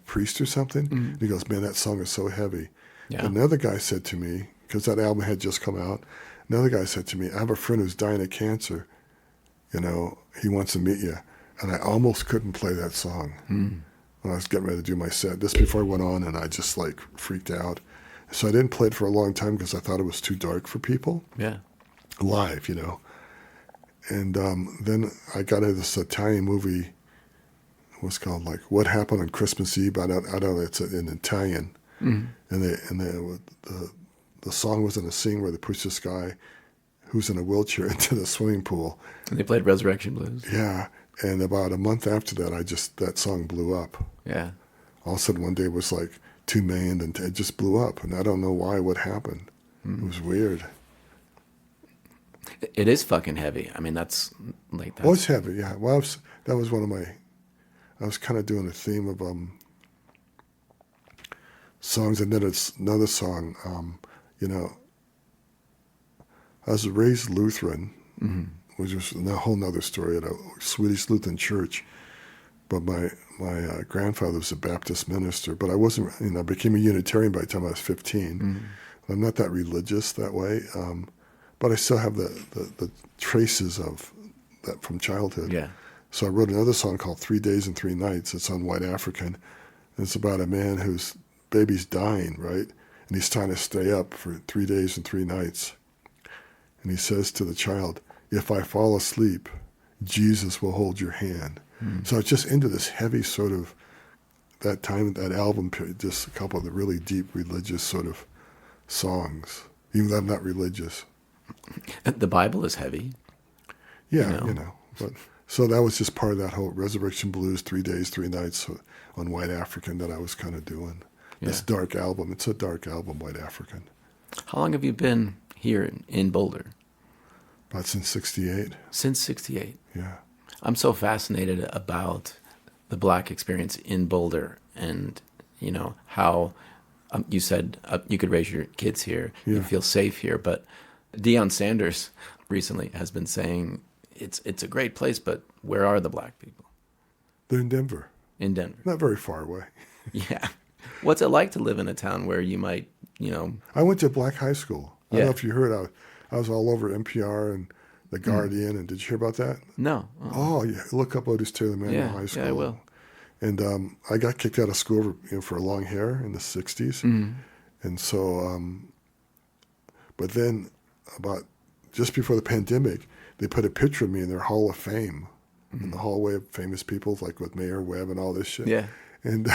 priest or something. And he goes, man, that song is so heavy. Yeah. And another guy said to me, because that album had just come out, another guy said to me, I have a friend who's dying of cancer. He wants to meet you. And I almost couldn't play that song when I was getting ready to do my set. Just before I went on, and I just freaked out. So I didn't play it for a long time because I thought it was too dark for people. Yeah. Live, you know. And then I got into this Italian movie. What's called like What Happened on Christmas Eve? I don't know. It's in Italian. Mm-hmm. And the song was in a scene where they pushed this guy who's in a wheelchair into the swimming pool. And they played Resurrection Blues. Yeah. And about a month after that, that song blew up. Yeah. All of a sudden one day it was like 2 million and it just blew up. And I don't know why, what happened. It was weird. It is fucking heavy. I mean, that's like that. Oh, it's heavy, yeah. Well, that was one of my, I was kind of doing a theme of songs. And then it's another song, you know, I was raised Lutheran, which was a whole nother story at a Swedish Lutheran church. But my grandfather was a Baptist minister, but I wasn't, you know, I became a Unitarian by the time I was 15. I'm not that religious that way, but I still have the traces of that from childhood. Yeah. So I wrote another song called 3 Days and 3 Nights. It's on White African. And it's about a man whose baby's dying, right? And he's trying to stay up for 3 days and 3 nights. And he says to the child, if I fall asleep, Jesus will hold your hand. So it's just into this heavy sort of, that time, that album period, just a couple of the really deep religious sort of songs, even though I'm not religious. The Bible is heavy. Yeah, you know. But so that was just part of that whole Resurrection Blues, 3 Days, 3 Nights on White African that I was kind of doing. Yeah. This dark album. It's a dark album, White African. How long have you been here in Boulder? About since 68. Since 68. Yeah. I'm so fascinated about the Black experience in Boulder and, you know, how you said you could raise your kids here, you feel safe here, but Deion Sanders recently has been saying it's a great place, but where are the Black people? They're in Denver. In Denver. Not very far away. Yeah. What's it like to live in a town where you might, you know... I went to Black high school. I don't know if you heard, I was all over NPR and The Guardian, and did you hear about that? No. Oh, yeah. Look up Otis Taylor Manual High School. Yeah, I will. And I got kicked out of school for long hair in the 60s. And so, but then about just before the pandemic, they put a picture of me in their Hall of Fame, in the hallway of famous people, like with Mayor Webb and all this shit. Yeah. And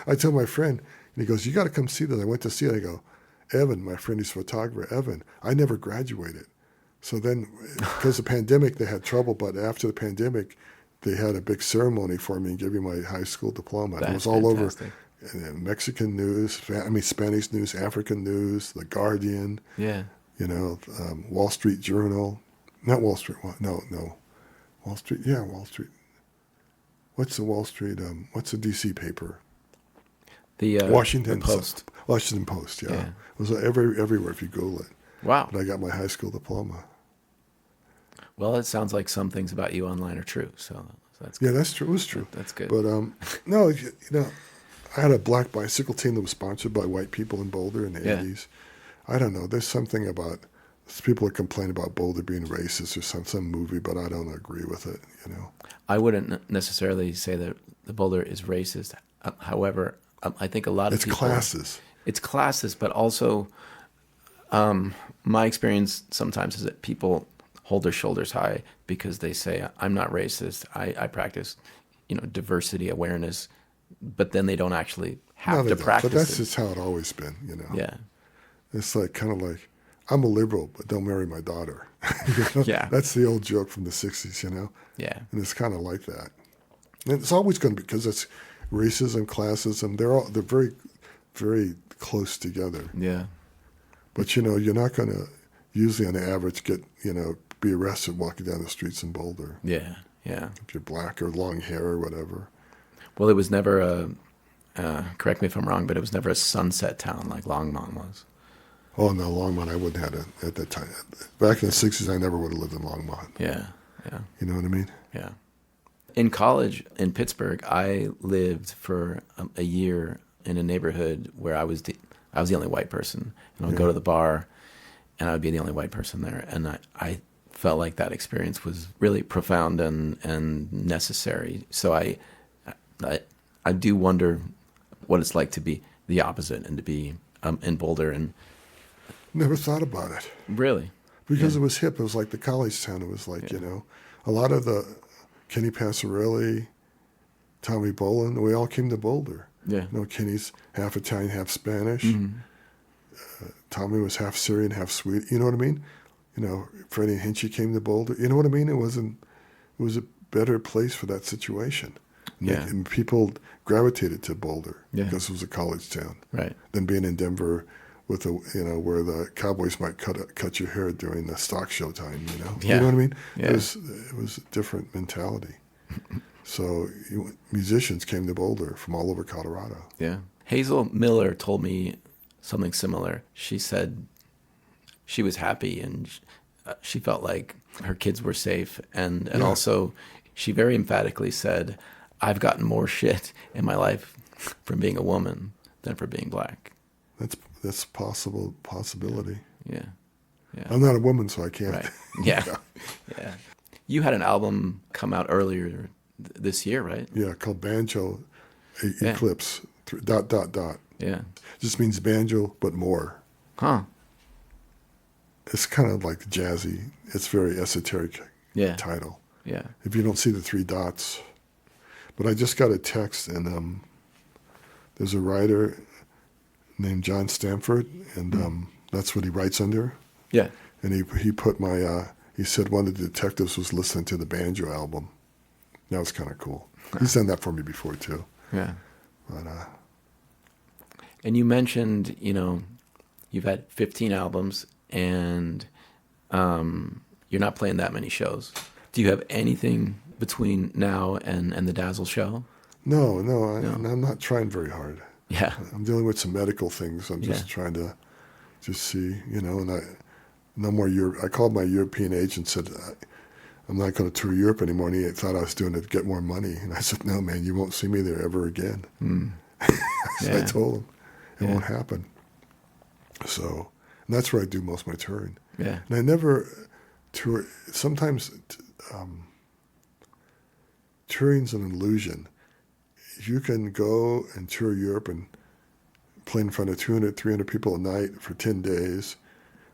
I told my friend, and he goes, you got to come see this. I went to see it. I go, Evan, my friend, he's a photographer, Evan, I never graduated. So then, because of the pandemic, they had trouble. But after the pandemic, they had a big ceremony for me and gave me my high school diploma. That's it was all fantastic. Over Mexican news, Spanish news, African news, The Guardian, Yeah. you know, Wall Street Journal. Not Wall Street, no. Wall Street, yeah, Wall Street. What's the Wall Street, what's the D.C. paper? The Washington Post. Washington Post, yeah. It was everywhere if you Google it. Wow. But I got my high school diploma. Well, it sounds like some things about you online are true, so that's good. Yeah, that's true. It was true. That's good. But no, you know, I had a black bicycle team that was sponsored by white people in Boulder in the 80s. I don't know. There's something about people that complain about Boulder being racist or some movie, but I don't agree with it. You know, I wouldn't necessarily say that the Boulder is racist. However, I think a lot of it's people... classes. It's classes, but also my experience sometimes is that people hold their shoulders high because they say, I'm not racist. I practice, you know, diversity awareness, but then they don't actually have to practice it. But that's it. just how it always been, you know. Yeah. It's like kind of like, I'm a liberal, but don't marry my daughter. You know? Yeah. That's the old joke from the 60s, you know. Yeah. And it's kind of like that. And it's always going to be, because it's racism, classism, they're very, very close together. Yeah. But, you know, you're not going to usually on the average be arrested walking down the streets in Boulder. Yeah. Yeah. If you're black or long hair or whatever. Well, it was never correct me if I'm wrong, but it was never a sunset town like Longmont was. Oh, no, Longmont, I wouldn't have it at that time. Back in the 60s, I never would have lived in Longmont. Yeah. Yeah. You know what I mean? Yeah. In college in Pittsburgh, I lived for a year in a neighborhood where I was the only white person. And I would go to the bar, and I would be the only white person there. And I felt like that experience was really profound and necessary. So I do wonder what it's like to be the opposite and to be in Boulder, and Never thought about it. really, Because Yeah. it was hip. It was like the college town. It was like, a lot of the Kenny Passarelli, Tommy Bolin, we all came to Boulder. yeah, Kenny's half Italian, half Spanish. Mm-hmm. Tommy was half Syrian, half Swede. You know what I mean? Freddie and Hinchy came to Boulder. You know what I mean? It was a better place for that situation. Yeah. And people gravitated to Boulder Yeah. because it was a college town. right, Than being in Denver with where the cowboys might cut your hair during the stock show time. Yeah. You know what I mean? Yeah. It was a different mentality. So musicians came to Boulder from all over Colorado. yeah. Hazel Miller told me something similar. She said she was happy and she felt like her kids were safe, and Yeah. also she very emphatically said, "I've gotten more shit in my life from being a woman than for being black." That's possibility. Yeah, yeah. I'm not a woman, so I can't. Right. Yeah. Yeah. You had an album come out earlier this year, right? Yeah, called Banjo Yeah. Eclipse. ... Yeah. Just means banjo, but more. Huh. It's kind of like jazzy. It's very esoteric Yeah. title. Yeah. If you don't see the 3 dots. But I just got a text, and there's a writer named John Stanford, and that's what he writes under. Yeah. And he put he said one of the detectives was listening to the banjo album. That was kind of cool. He's done that for me before too. Yeah. But And you mentioned, you've had 15 albums and you're not playing that many shows. Do you have anything between now and the Dazzle show? no, I'm not trying very hard. Yeah. I'm dealing with some medical things. I'm just trying to just see, and no more Europe. I called my European agent and said, I'm not going to tour Europe anymore. And he thought I was doing it to get more money. And I said, no, man, you won't see me there ever again. So I told him it won't happen. So, and that's where I do most of my touring. Yeah. And I never tour. Sometimes touring's an illusion. You can go and tour Europe and play in front of 200, 300 people a night for 10 days,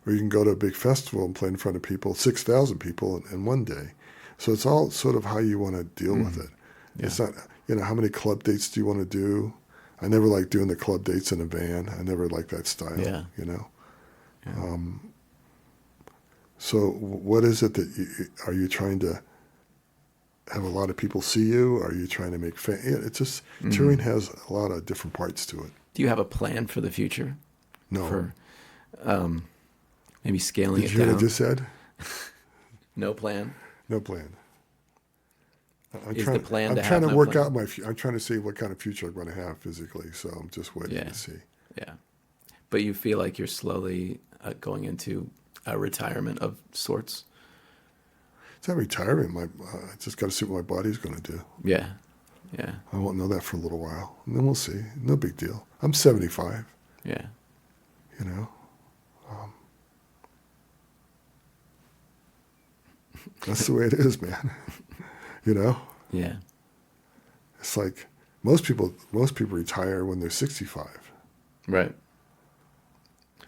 or you can go to a big festival and play in front of people, 6,000 people in one day. So it's all sort of how you want to deal with it. Yeah. It's not, how many club dates do you want to do? I never liked doing the club dates in a van. I never liked that style, Yeah. Yeah. Yeah. So what is it that are you trying to have a lot of people see you? Are you trying to make fans? It's just, touring has a lot of different parts to it. Do you have a plan for the future? No. For maybe scaling Did it you hear down? what I just said? No plan? No plan. Is the plan I'm to trying have to no work plan? out I'm trying to see what kind of future I'm going to have physically. So I'm just waiting Yeah. to see. Yeah. But you feel like you're slowly going into a retirement of sorts? It's not retirement. I just got to see what my body's going to do. Yeah. Yeah. I won't know that for a little while. And then we'll see. No big deal. I'm 75, Yeah. That's the way it is, man. Yeah. It's like most people retire when they're 65. Right.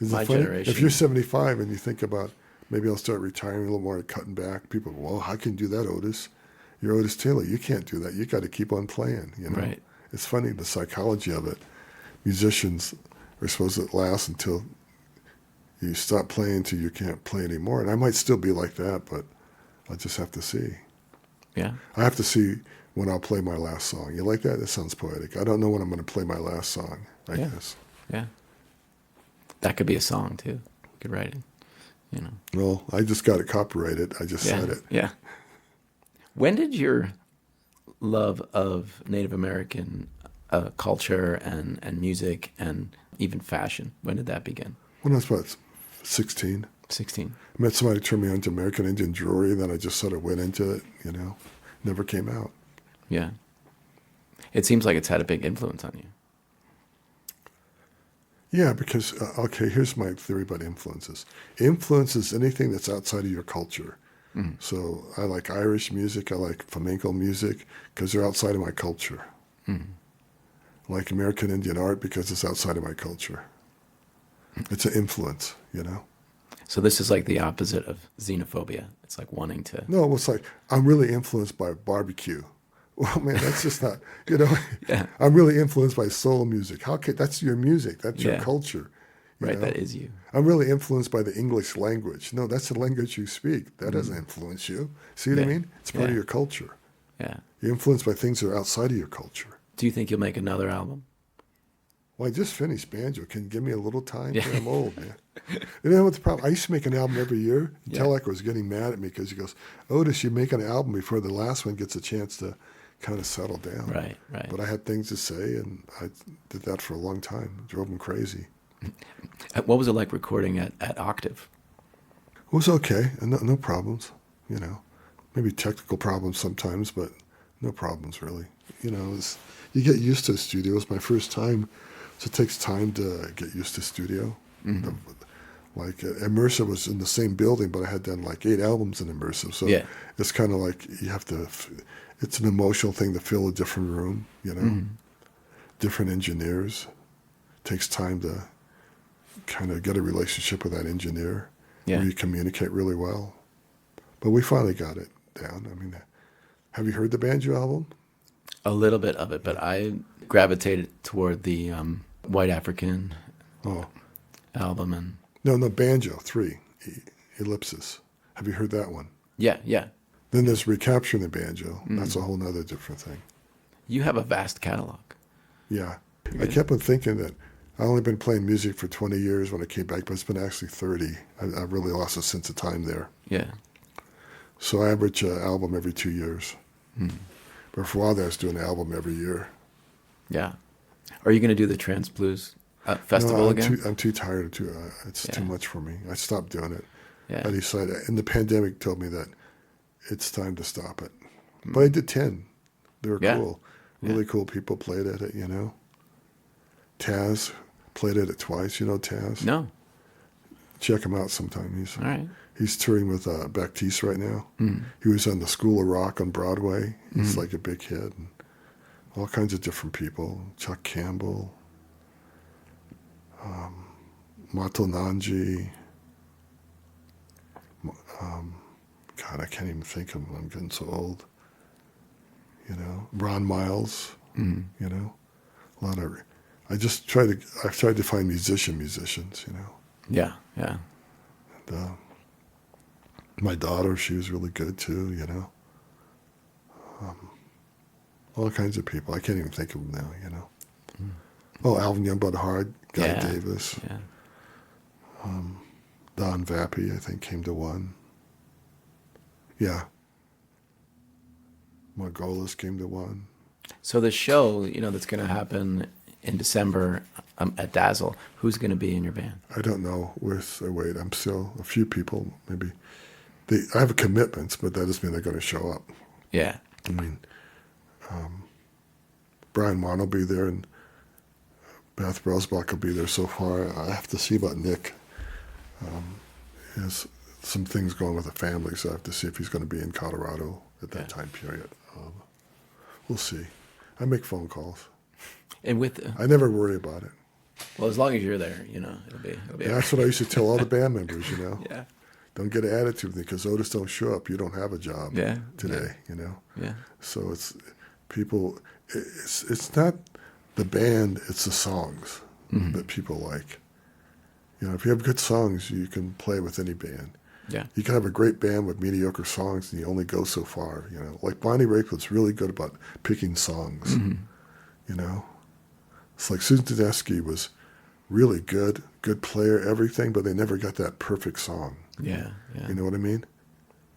Isn't My it funny? generation. If you're 75 and you think about maybe I'll start retiring a little more and cutting back, people go, well, how can you do that, Otis? You're Otis Taylor. You can't do that. You got to keep on playing. Right. It's funny, the psychology of it. Musicians are supposed to last until you stop playing until you can't play anymore. And I might still be like that, but I'll just have to see. Yeah. I have to see when I'll play my last song. You like that? That sounds poetic. I don't know when I'm going to play my last song, I guess. Yeah. That could be a song too. You could write it, Well, I just got it copyrighted. I just said it. Yeah. When did your love of Native American culture and music and even fashion, when did that begin? When I was about 16. 16. I met somebody who turned me on to American Indian jewelry, then I just sort of went into it, Never came out. Yeah. It seems like it's had a big influence on you. Yeah, because, here's my theory about influences. Influence is anything that's outside of your culture. Mm-hmm. So I like Irish music, I like flamenco music, because they're outside of my culture. Mm-hmm. I like American Indian art because it's outside of my culture. It's an influence, you know. So this is like the opposite of xenophobia. It's like wanting to. No, it's like I'm really influenced by barbecue. Well, man, that's just not, you know. Yeah. I'm really influenced by soul music. How can that's your music? That's your Yeah. culture. You Right, know? that is you. I'm really influenced by the English language. No, that's the language you speak. That doesn't influence you. See what I Yeah. mean? It's part Yeah. of your culture. Yeah. You're influenced by things that are outside of your culture. Do you think you'll make another album? Well, I just finished banjo. Can you give me a little time? Yeah. I'm old, man. You know what's the problem? I used to make an album every year. And Yeah. Telek was getting mad at me because he goes, Otis, you make an album before the last one gets a chance to kind of settle down. Right, right. But I had things to say, and I did that for a long time. It drove him crazy. What was it like recording at Octave? It was okay. And no problems, you know. Maybe technical problems sometimes, but no problems really. You know, you get used to a studio. It was my first time, so it takes time to get used to studio. Mm-hmm. Like Immersive was in the same building, but I had done like 8 albums in Immersive. So Yeah. it's kind of like you have to, it's an emotional thing to fill a different room, you know, Mm-hmm. different engineers. It takes time to kind of get a relationship with that engineer Yeah. where you communicate really well. But we finally got it down. I mean, have you heard the banjo album? A little bit of it, but I gravitated toward the White African Oh, album, and no, Banjo 3, Ellipsis. Have you heard that one? yeah. Then there's Recapturing the Banjo. That's a whole nother different thing. You have a vast catalog. Yeah. I kept on thinking that I only been playing music for 20 years when I came back, but it's been actually 30. I really lost a sense of time there. Yeah. So I average an album every 2 years. But for a while there, I was doing an album every year. Yeah. Are you going to do the trance-blues festival I'm again? I'm too tired. It's too Yeah. much for me. I stopped doing it. Yeah. I decided, and the pandemic told me that it's time to stop it. But I did 10. They were Yeah. cool. Really cool people played at it, you know. Taz played at it twice. You know Taz? No. Check him out sometime. All right. He's touring with Baptiste right now. He was on the School of Rock on Broadway. He's like a big hit. And all kinds of different people. Chuck Campbell, Matonanji. God, I can't even think of them. I'm getting so old. You know, Ron Miles. You know, a lot of. I've tried to find musicians. You know. Yeah, yeah. And, my daughter, she was really good too, you know. All kinds of people. I can't even think of them now, you know. Oh, Alvin Youngblood Hard, Guy Yeah. Davis, Yeah. Don Vappy, I think, came to one. Yeah. Margolis came to one. So the show, that's going to happen in December at Dazzle, who's going to be in your band? I don't know. Wait, I'm still a few people, maybe. I have commitments, but that doesn't mean they're going to show up. Yeah. I mean, Brian Wan will be there, and Beth Rosbach will be there so far. I have to see about Nick. He has some things going with the family, so I have to see if he's going to be in Colorado at that time period. We'll see. I make phone calls. And I never worry about it. well, as long as you're there, it'll be. Yeah, that's what I used to tell all the band members, Yeah. Don't get an attitude with me because Otis don't show up. You don't have a job today, Yeah. So it's people. It's not the band. It's the songs that people like. If you have good songs, you can play with any band. Yeah. You can have a great band with mediocre songs, and you only go so far. Like Bonnie Raitt was really good about picking songs. It's like Susan Tedeschi was really good player, everything, but they never got that perfect song. Yeah. You know what I mean?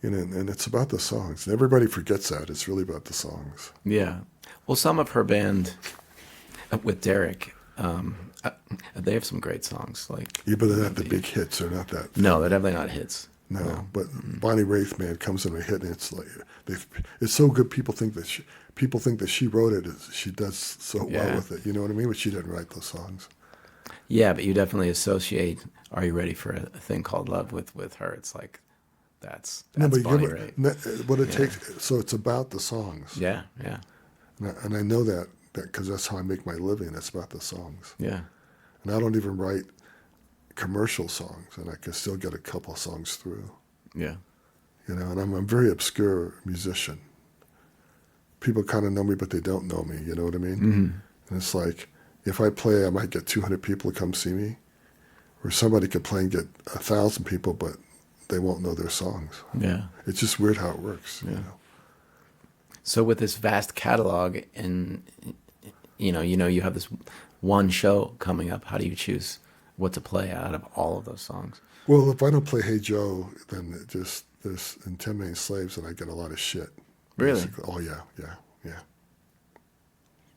And it's about the songs. And everybody forgets that. It's really about the songs. Yeah. Well, some of her band with Derek, they have some great songs. Yeah, but they're not the big hits. They're not that. No, they're definitely not hits. No, but Bonnie Raitt, man, comes in a hit, and it's like it's so good. People think that she wrote it. She does so well with it. You know what I mean? But she didn't write those songs. Yeah, but you definitely associate "Are You Ready for a Thing Called Love" with her. It's like that's Bonnie Raitt. What it takes. So it's about the songs. Yeah. And I know that because that's how I make my living. It's about the songs. Yeah. And I don't even write commercial songs, and I can still get a couple songs through. Yeah. You know, and I'm a very obscure musician. People kind of know me, but they don't know me. You know what I mean? Mm-hmm. And it's like, if I play, I might get 200 people to come see me, or somebody could play and get 1,000 people, but they won't know their songs. Yeah. It's just weird how it works. Yeah. You know? So with this vast catalog, and you have this one show coming up, how do you choose what to play out of all of those songs? Well, if I don't play Hey Joe, then it just there's Intimidating Slaves, and I get a lot of shit. Really? Basically. Oh yeah.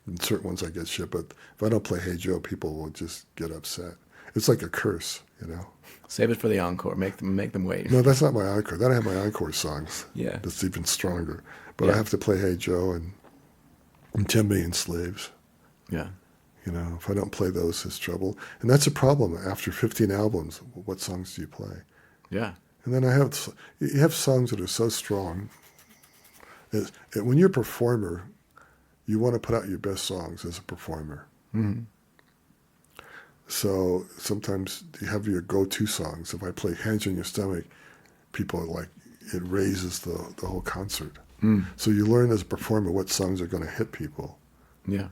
In certain ones I get shit, but if I don't play Hey Joe, people will just get upset. It's like a curse, you know. Save it for the encore. Make them wait. No, that's not my encore. Then I have my encore songs. Yeah. That's even stronger. But Yeah. I have to play Hey Joe and Intimidating Slaves. Yeah. You know, if I don't play those, it's trouble. And that's a problem. After 15 albums, what songs do you play? Yeah. And then you have songs that are so strong. When you're a performer, you want to put out your best songs as a performer. Mm-hmm. So sometimes you have your go-to songs. If I play Hands on Your Stomach, people are like, it raises the whole concert. Mm. So you learn as a performer what songs are going to hit people. Yeah.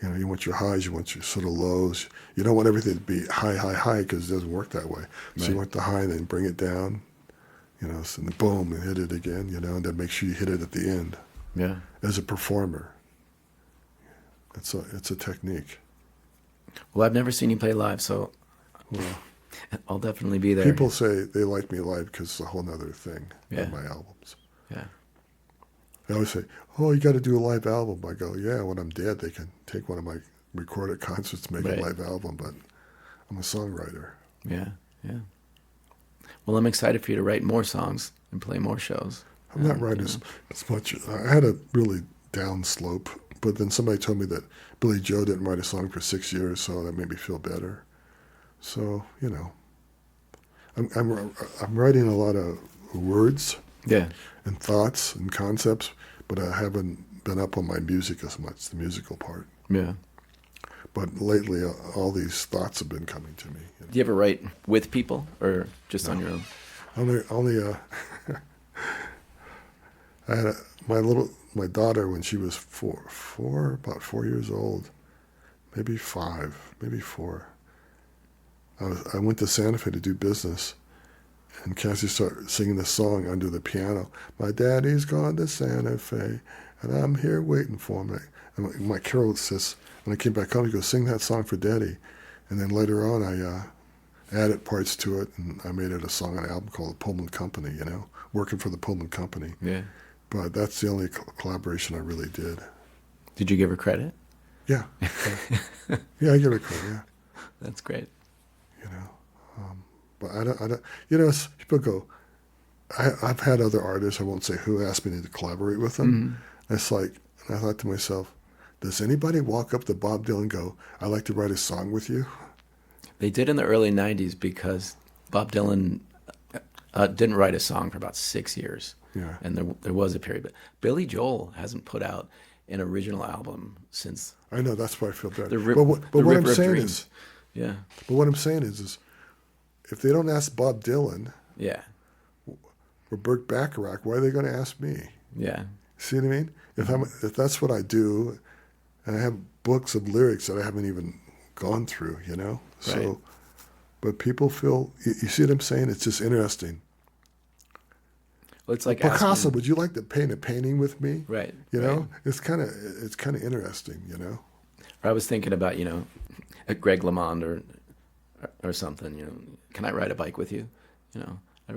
You know, you want your highs, you want your sort of lows. You don't want everything to be high, high, high, because it doesn't work that way. So you want the high and then bring it down, you know, so then boom, and hit it again, you know, and then make sure you hit it at the end. Yeah. As a performer, it's a technique. Well, I've never seen you play live, so I'll definitely be there. People say they like me live because it's a whole nother thing on my albums. Yeah. They always say, "Oh, you got to do a live album." I go, "Yeah, when I'm dead, they can take one of my recorded concerts, make a live album." But I'm a songwriter. Yeah, yeah. Well, I'm excited for you to write more songs and play more shows. I'm not writing as much. I had a really down slope, but then somebody told me that Billy Joe didn't write a song for 6 years, so that made me feel better. So, you know, I'm writing a lot of words and thoughts and concepts, but I haven't been up on my music as much, the musical part. Yeah. But lately, all these thoughts have been coming to me. You know? Do you ever write with people or just on your own? Only I had my daughter when she was about 4 years old, maybe 5, maybe 4. I went to Santa Fe to do business, and Cassie started singing the song under the piano. My daddy's gone to Santa Fe, and I'm here waiting for him. And my Carol says, when I came back home, he goes, "Sing that song for Daddy." And then later on, I added parts to it, and I made it a song on an album called The Pullman Company, you know, working for the Pullman Company. Yeah. But that's the only collaboration I really did. Did you give her credit? Yeah. Yeah, I give her credit, yeah. That's great. You know, but I don't, you know, people go, I've had other artists, I won't say who, asked me to collaborate with them. Mm-hmm. It's like, and I thought to myself, does anybody walk up to Bob Dylan and go, "I'd like to write a song with you"? They did in the early 90s because Bob Dylan didn't write a song for about 6 years. Yeah. And there was a period. But Billy Joel hasn't put out an original album since... I know, that's why I feel better. But what I'm saying is... Yeah. But what I'm saying is if they don't ask Bob Dylan... Yeah. Or Burt Bacharach, why are they going to ask me? Yeah. See what I mean? If that's what I do, and I have books of lyrics that I haven't even gone through, you know? So, right. But people feel, you see what I'm saying? It's just interesting. Well, it's like Picasso, asking, would you like to paint a painting with me? Right. You right. know? It's kind of interesting, you know? Or I was thinking about, you know, Greg LeMond or something, you know, can I ride a bike with you? You know, I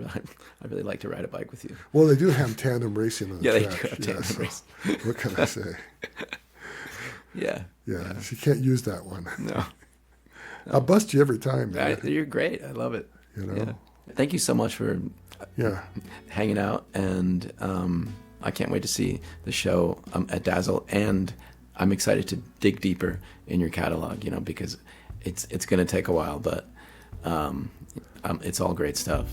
really like to ride a bike with you. Well, they do have tandem racing on the track. Yeah, they do have tandem racing. What can I say? Yeah. Yeah, you can't use that one. No. I'll bust you every time, man. You're great. I love it. You know? Yeah. Thank you so much for hanging out, and I can't wait to see the show at Dazzle, and I'm excited to dig deeper in your catalog, you know, because it's going to take a while, but it's all great stuff.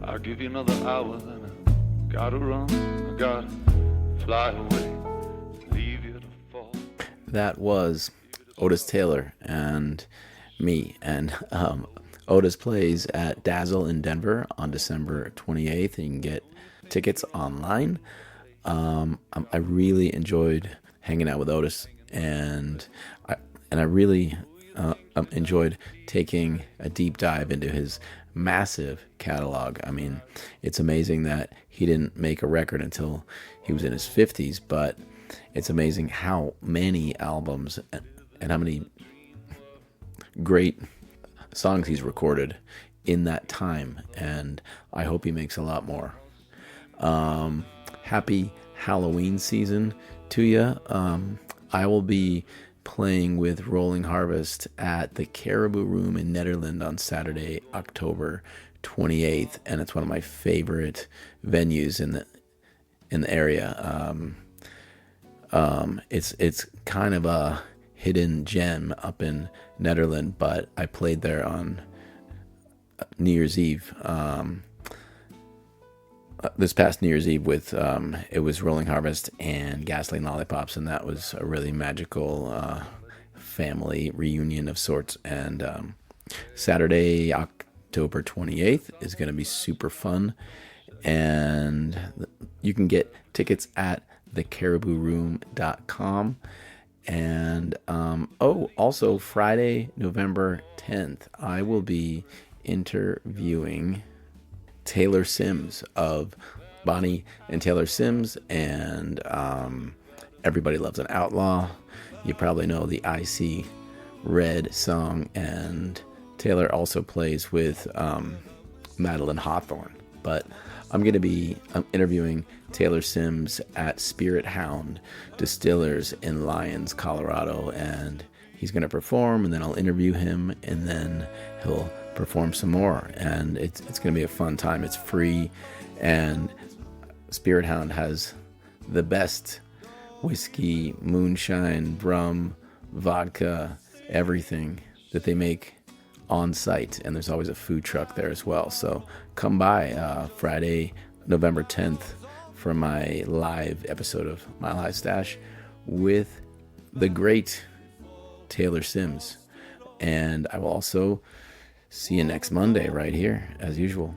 I'll give you another hour, then I gotta run, I gotta fly away, leave you to fall. That was Otis Taylor, and me. And Otis plays at Dazzle in Denver on December 28th. You can get tickets online. I really enjoyed hanging out with Otis, and I really enjoyed taking a deep dive into his massive catalog. I mean, it's amazing that he didn't make a record until he was in his 50s, but it's amazing how many albums and how many great songs he's recorded in that time, and I hope he makes a lot more. Happy Halloween season to you. I will be playing with Rolling Harvest at the Caribou Room in Nederland on Saturday, October 28th, and it's one of my favorite venues in the area. It's kind of a hidden gem up in Nederland, but I played there on New Year's Eve. This past New Year's Eve with it was Rolling Harvest and Gasoline Lollipops, and that was a really magical family reunion of sorts. And Saturday, October 28th is going to be super fun, and you can get tickets at thecaribouroom.com. And also Friday, November 10th, I will be interviewing Taylor Sims of Bonnie and Taylor Sims and Everybody Loves an Outlaw. You probably know the Icy Red song, and Taylor also plays with Madeline Hawthorne. But I'm going to be interviewing Taylor Sims at Spirit Hound Distillers in Lyons, Colorado, and he's going to perform, and then I'll interview him, and then he'll perform some more, and it's going to be a fun time. It's free, and Spirit Hound has the best whiskey, moonshine, rum, vodka, everything that they make on site, and there's always a food truck there as well. So come by Friday, November 10th for my live episode of My Live Stash with the great Taylor Sims, and I will also see you next Monday right here, as usual.